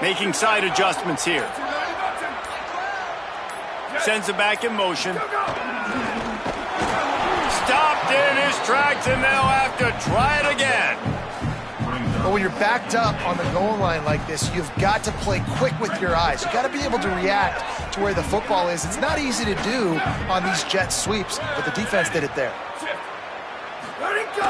Making side adjustments here. Sends it back in motion. Stopped in his tracks, and they'll have to try it again. But when you're backed up on the goal line like this, you've got to play quick with your eyes. You've got to be able to react to where the football is. It's not easy to do on these jet sweeps, but the defense did it there. Let it go!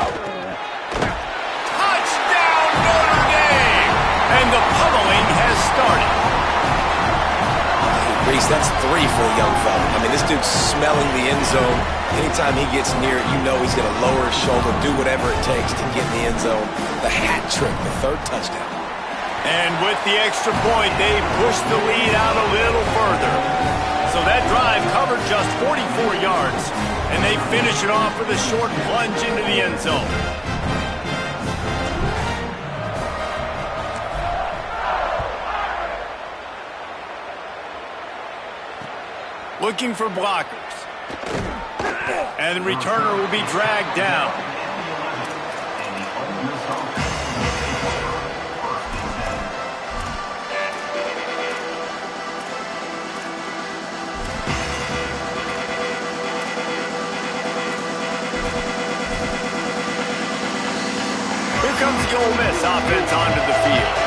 Touchdown, Notre Dame! And the pummeling has started. Reese, that's 3 for the young fella. I mean, this dude's smelling the end zone. Anytime he gets near it, you know he's going to lower his shoulder, do whatever it takes to get in the end zone. The hat trick, the 3rd touchdown. And with the extra point, they push the lead out a little further. So that drive covered just 44 yards, and they finish it off with a short plunge into the end zone. Looking for blockers. And the returner will be dragged down. Here comes the Ole Miss offense onto the field.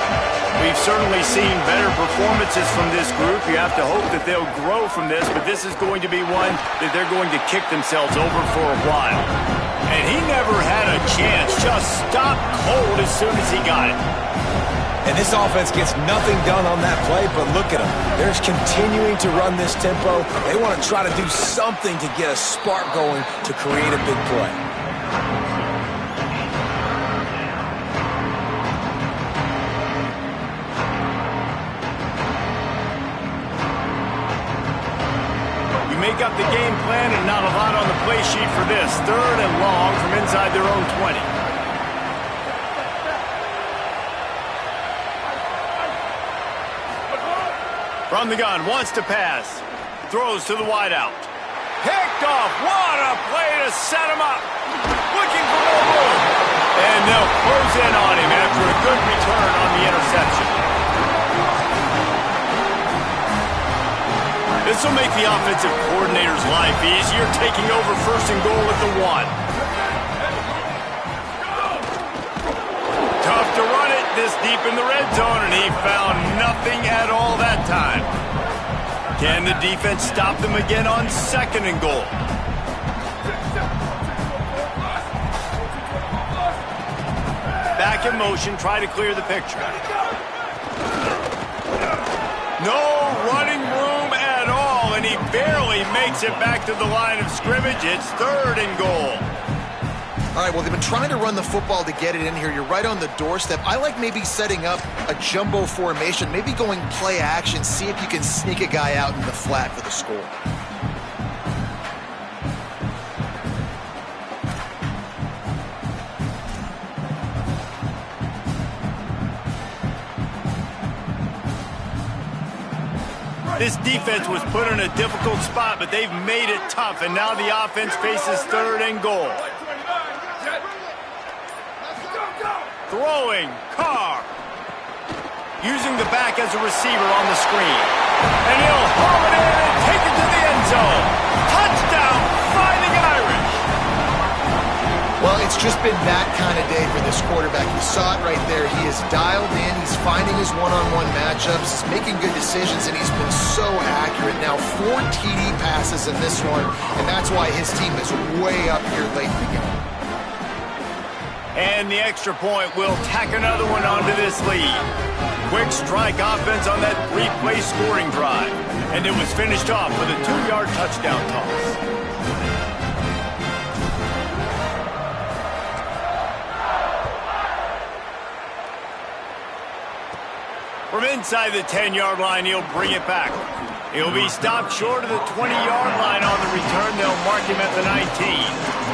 We've certainly seen better performances from this group. You have to hope that they'll grow from this, but this is going to be one that they're going to kick themselves over for a while. And he never had a chance, just stopped cold as soon as he got it. And this offense gets nothing done on that play, but look at them. They're continuing to run this tempo. They want to try to do something to get a spark going to create a big play. Make up the game plan and not a lot on the play sheet for this. 3rd and long from inside their own 20. From the gun, wants to pass. Throws to the wideout. Picked off. What a play to set him up. Looking for more room. And they'll close in on him after a good return on the interception. This will make the offensive coordinator's life easier, taking over 1st and goal at the 1. Tough to run it this deep in the red zone, and he found nothing at all that time. Can the defense stop them again on 2nd and goal? Back in motion, try to clear the picture. No running room at all, and he barely makes it back to the line of scrimmage. It's 3rd and goal. All right, well, they've been trying to run the football to get it in here. You're right on the doorstep. I like maybe setting up a jumbo formation, maybe going play action, see if you can sneak a guy out in the flat for the score. This defense was put in a difficult spot, but they've made it tough, and now the offense faces 3rd and goal. Throwing, Carr. Using the back as a receiver on the screen. And he'll haul it in and take it to the end zone. Touchdown, Fighting Irish. Well, it's just been that kind of day for this quarterback. You saw it right there. He is dialed in. He's finding his one-on-one matchups. He's making good decisions, and he's been so accurate. Now, 4 TD passes in this one, and that's why his team is way up here late in the game. And the extra point will tack another one onto this lead. Quick strike offense on that 3-play scoring drive. And it was finished off with a 2-yard touchdown toss. From inside the 10-yard line, he'll bring it back. He'll be stopped short of the 20-yard line on the return. They'll mark him at the 19.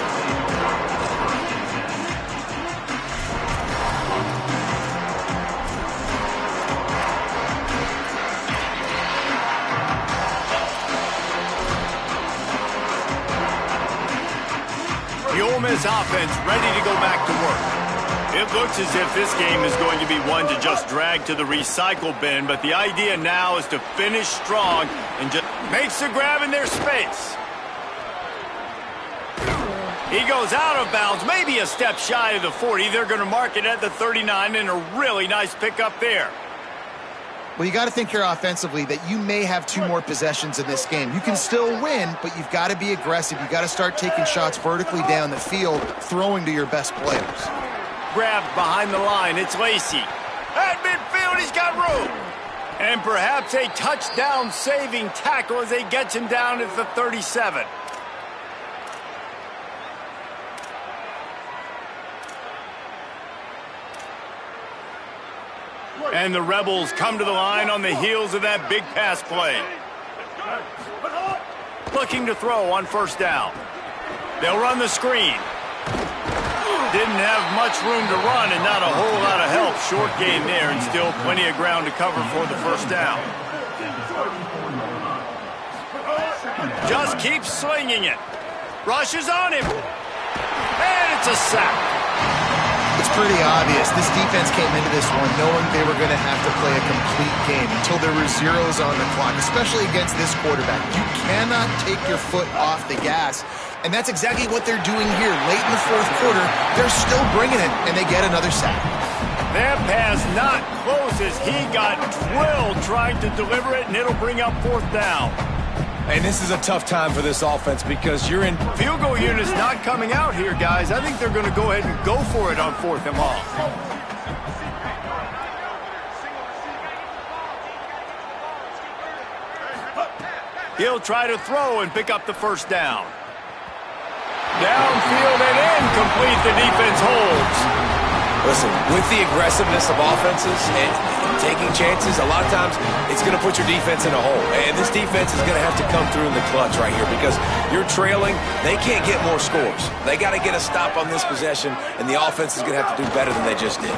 The Ole Miss offense ready to go back to work. It looks as if this game is going to be one to just drag to the recycle bin, but the idea now is to finish strong and just makes the grab in their space. He goes out of bounds, maybe a step shy of the 40. They're going to mark it at the 39, and a really nice pickup there. Well, you got to think here offensively that you may have 2 more possessions in this game. You can still win, but you've got to be aggressive. You've got to start taking shots vertically down the field, throwing to your best players. Grabbed behind the line, it's Lacey. At midfield, he's got room. And perhaps a touchdown-saving tackle as they get him down at the 37. And the Rebels come to the line on the heels of that big pass play. Looking to throw on 1st down. They'll run the screen. Didn't have much room to run and not a whole lot of help. Short gain there and still plenty of ground to cover for the 1st down. Just keeps slinging it. Rushes on him. And it's a sack. It's pretty obvious. This defense came into this one knowing they were going to have to play a complete game until there were zeros on the clock, especially against this quarterback. You cannot take your foot off the gas, and that's exactly what they're doing here. Late in the 4th quarter, they're still bringing it, and they get another sack. That pass not close as he got drilled trying to deliver it, and it'll bring up 4th down. And this is a tough time for this offense because you're in field goal units not coming out here, guys. I think they're going to go ahead and go for it on 4th and long. He'll try to throw and pick up the 1st down. Downfield and incomplete. The defense holds. Listen, with the aggressiveness of offenses and taking chances, a lot of times it's going to put your defense in a hole. And this defense is going to have to come through in the clutch right here because you're trailing. They can't get more scores. They got to get a stop on this possession, and the offense is going to have to do better than they just did.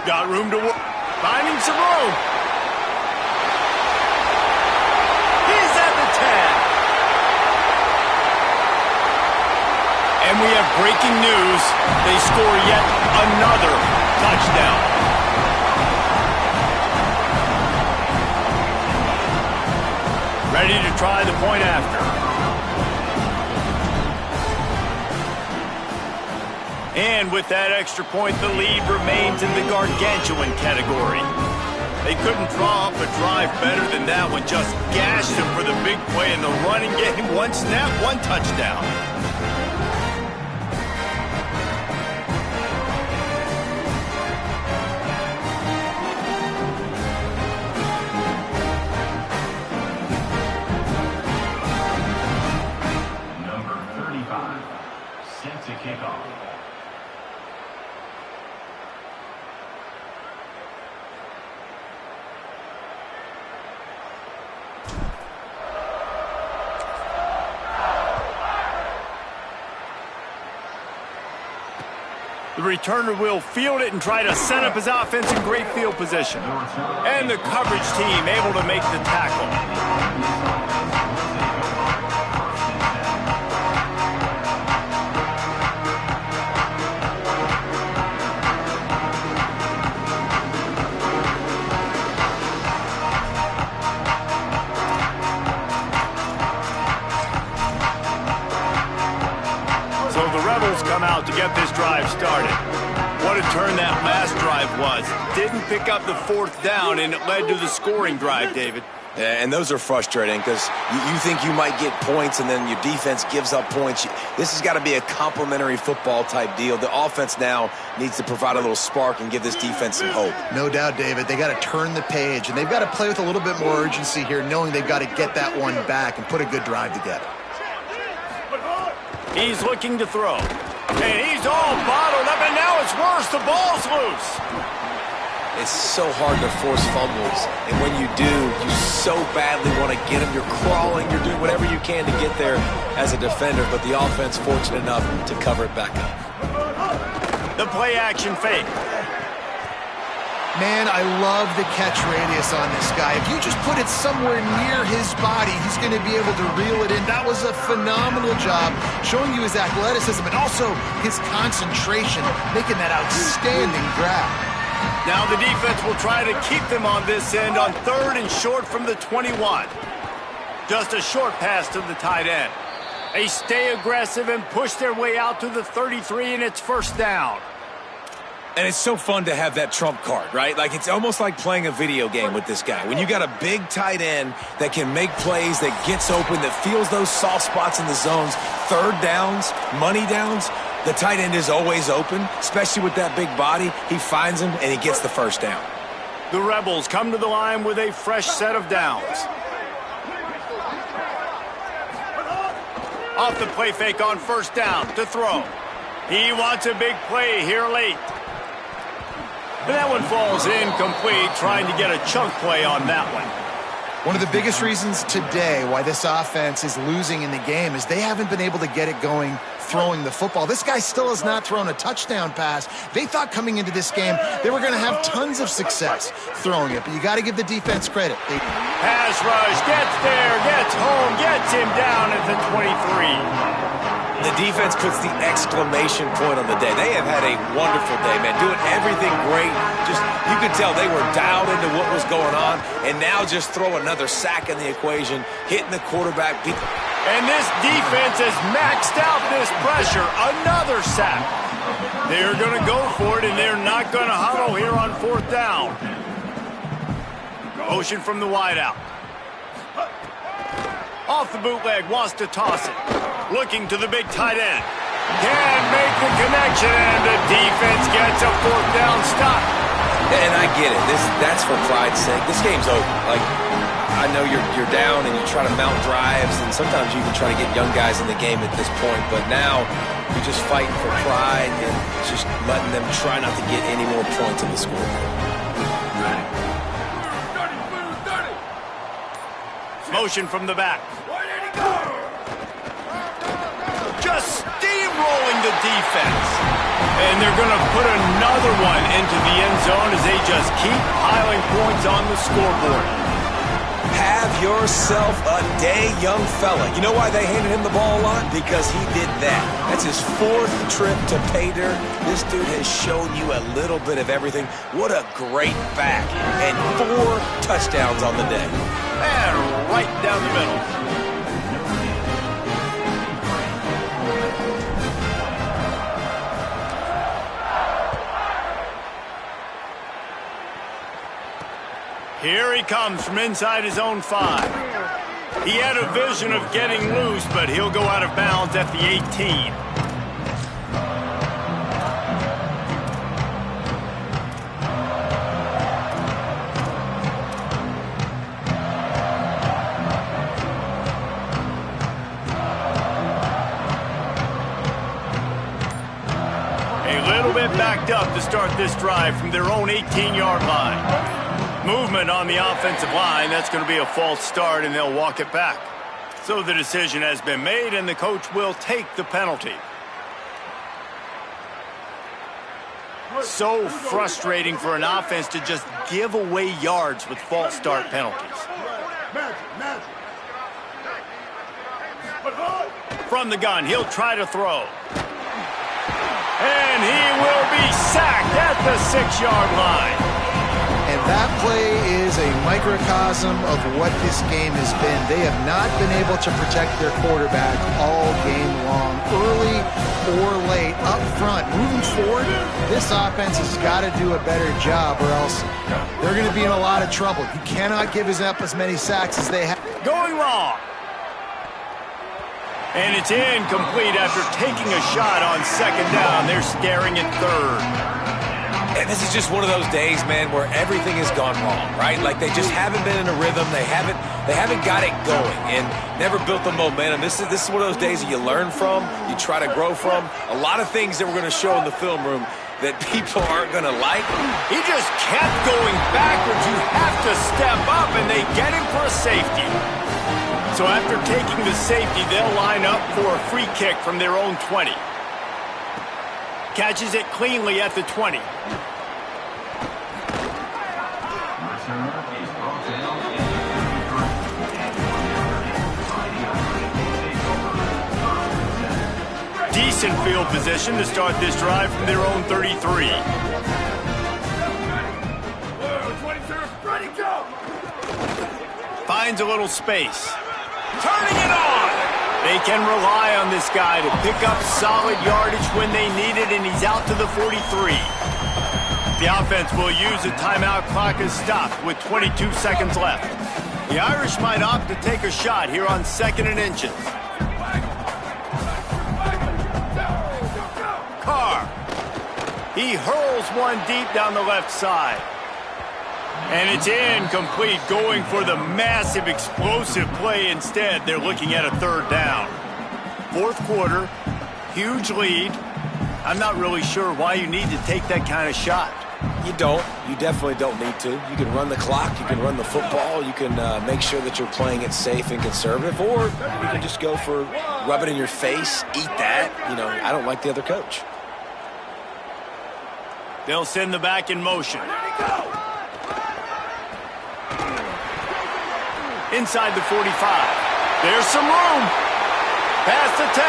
Got room to work. Finding some room. He's at the 10. And we have breaking news. They score yet another touchdown. Ready to try the point after. And with that extra point, the lead remains in the gargantuan category. They couldn't draw up a drive better than that one. Just gashed him for the big play in the running game. 1 snap, 1 touchdown. Number 35, set to kick off. The returner will field it and try to set up his offense in great field position. And the coverage team able to make the tackle. Come out to get this drive started. What a turn that last drive was. Didn't pick up the fourth down, and it led to the scoring drive, David. Yeah, and those are frustrating because you think you might get points and then your defense gives up points. This has got to be a complementary football type deal. The offense now needs to provide a little spark and give this defense some hope. No doubt, David. They got to turn the page, and they've got to play with a little bit more urgency here, knowing they've got to get that one back and put a good drive together. He's looking to throw. And he's all bottled up, and now it's worse. The ball's loose. It's so hard to force fumbles, and when you do, you so badly want to get them. You're crawling, you're doing whatever you can to get there as a defender, but the offense fortunate enough to cover it back up. The play-action fake. Man, I love the catch radius on this guy. If you just put it somewhere near his body, he's going to be able to reel it in. That was a phenomenal job, showing you his athleticism and also his concentration, making that outstanding grab. Now the defense will try to keep them on this end on 3rd and short from the 21. Just a short pass to the tight end. They stay aggressive and push their way out to the 33, and it's first down. And it's so fun to have that trump card, right? Like, it's almost like playing a video game with this guy. When you got a big tight end that can make plays, that gets open, that feels those soft spots in the zones, 3rd downs, money downs, the tight end is always open, especially with that big body. He finds him, and he gets the first down. The Rebels come to the line with a fresh set of downs. Off the play fake on first down to throw. He wants a big play here late. And that one falls incomplete, trying to get a chunk play on that one. One of the biggest reasons today why this offense is losing in the game is they haven't been able to get it going throwing the football. This guy still has not thrown a touchdown pass. They thought coming into this game they were going to have tons of success throwing it, but you got to give the defense credit. Pass rush, gets there, gets home, gets him down at the 23. The defense puts the exclamation point on the day. They have had a wonderful day, man. Doing everything great. Just, you could tell they were dialed into what was going on. And now just throw another sack in the equation, hitting the quarterback. And this defense has maxed out this pressure. Another sack. They're going to go for it, and they're not going to huddle here on 4th down. Motion from the wideout. Off the bootleg, wants to toss it. Looking to the big tight end. Can't make the connection, and the defense gets a 4th down stop. And I get it. That's for pride's sake. This game's over. Like, I know you're down and you try to mount drives, and sometimes you even try to get young guys in the game at this point. But now you're just fighting for pride and just letting them try not to get any more points on the scoreboard. Motion from the back. Just steamrolling the defense. And they're going to put another one into the end zone as they just keep piling points on the scoreboard. Have yourself a day, young fella. You know why they handed him the ball a lot? Because he did that. That's his 4th trip to pay dirt. This dude has shown you a little bit of everything. What a great back. And 4 touchdowns on the day. And right down the middle. Here he comes from inside his own 5. He had a vision of getting loose, but he'll go out of bounds at the 18. A little bit backed up to start this drive from their own 18-yard line. Movement on the offensive line. That's going to be a false start, and they'll walk it back. So the decision has been made, and the coach will take the penalty. So frustrating for an offense to just give away yards with false start penalties. From the gun, he'll try to throw. And he will be sacked at the 6-yard line. And that play is a microcosm of what this game has been. They have not been able to protect their quarterback all game long, early or late, up front. Moving forward, this offense has got to do a better job or else they're going to be in a lot of trouble. You cannot give up as many sacks as they have. Going long. And it's incomplete after taking a shot on 2nd down. They're staring at 3rd. And this is just one of those days, man, where everything has gone wrong, right? Like they just haven't been in a rhythm. They haven't got it going and never built the momentum. This is one of those days that you learn from, you try to grow from. A lot of things that we're going to show in the film room that people aren't going to like. He just kept going backwards. You have to step up, and they get him for a safety. So after taking the safety, they'll line up for a free kick from their own 20. Catches it cleanly at the 20. Decent field position to start this drive from their own 33. Finds a little space. Turning it on! They can rely on this guy to pick up solid yardage when they need it, and he's out to the 43. The offense will use a timeout. Clock is stopped with 22 seconds left. The Irish might opt to take a shot here on 2nd and inches. Carr. He hurls one deep down the left side. And it's incomplete, going for the massive explosive play instead. They're looking at a 3rd down. 4th quarter, huge lead. I'm not really sure why you need to take that kind of shot. You don't. You definitely don't need to. You can run the clock. You can run the football. You can make sure that you're playing it safe and conservative. Or you can just go for rub it in your face, eat that. You know, I don't like the other coach. They'll send the back in motion. Inside the 45. There's some room. Past the 10.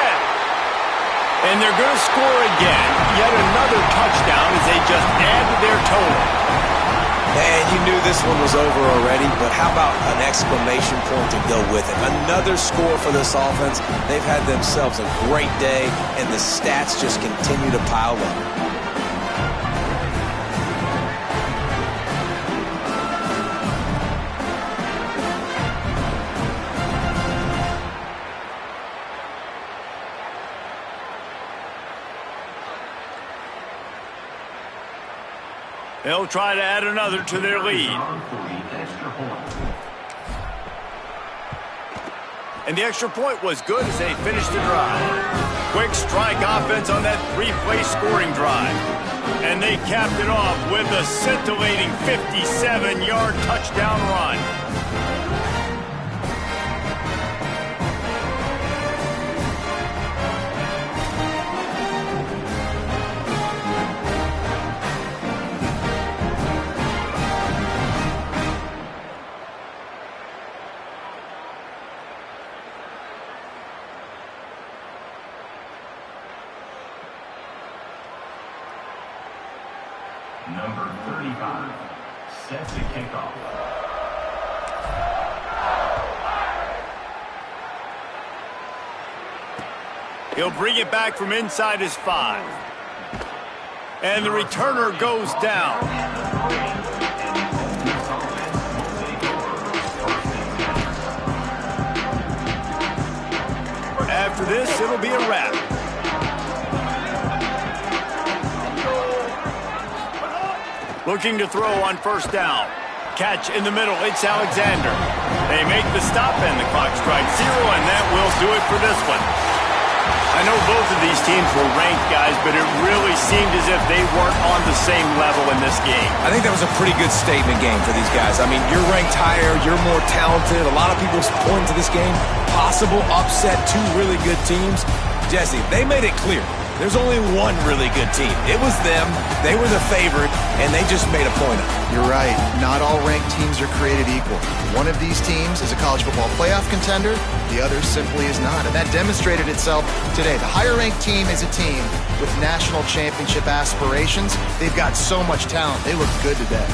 And they're going to score again. Yet another touchdown as they just add to their total. And you knew this one was over already, but how about an exclamation point to go with it? Another score for this offense. They've had themselves a great day, and the stats just continue to pile up. They'll try to add another to their lead. And the extra point was good as they finished the drive. Quick strike offense on that 3-play scoring drive. And they capped it off with a scintillating 57-yard touchdown run. Number 35, set to kick off. He'll bring it back from inside his 5. And the returner goes down. After this, it'll be a wrap. Looking to throw on 1st down. Catch in the middle. It's Alexander. They make the stop and the clock strikes 0, and that will do it for this one. I know both of these teams were ranked, guys, but it really seemed as if they weren't on the same level in this game. I think that was a pretty good statement game for these guys. I mean, you're ranked higher, you're more talented. A lot of people point to this game. Possible upset, 2 really good teams. Jesse, they made it clear. There's only one really good team. It was them. They were the favorite, and they just made a point of it. You're right. Not all ranked teams are created equal. One of these teams is a college football playoff contender. The other simply is not. And that demonstrated itself today. The higher-ranked team is a team with national championship aspirations. They've got so much talent. They look good today.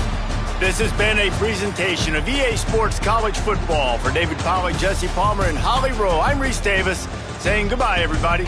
This has been a presentation of EA Sports College Football. For David Pollack, Jesse Palmer, and Holly Rowe, I'm Reese Davis saying goodbye, everybody.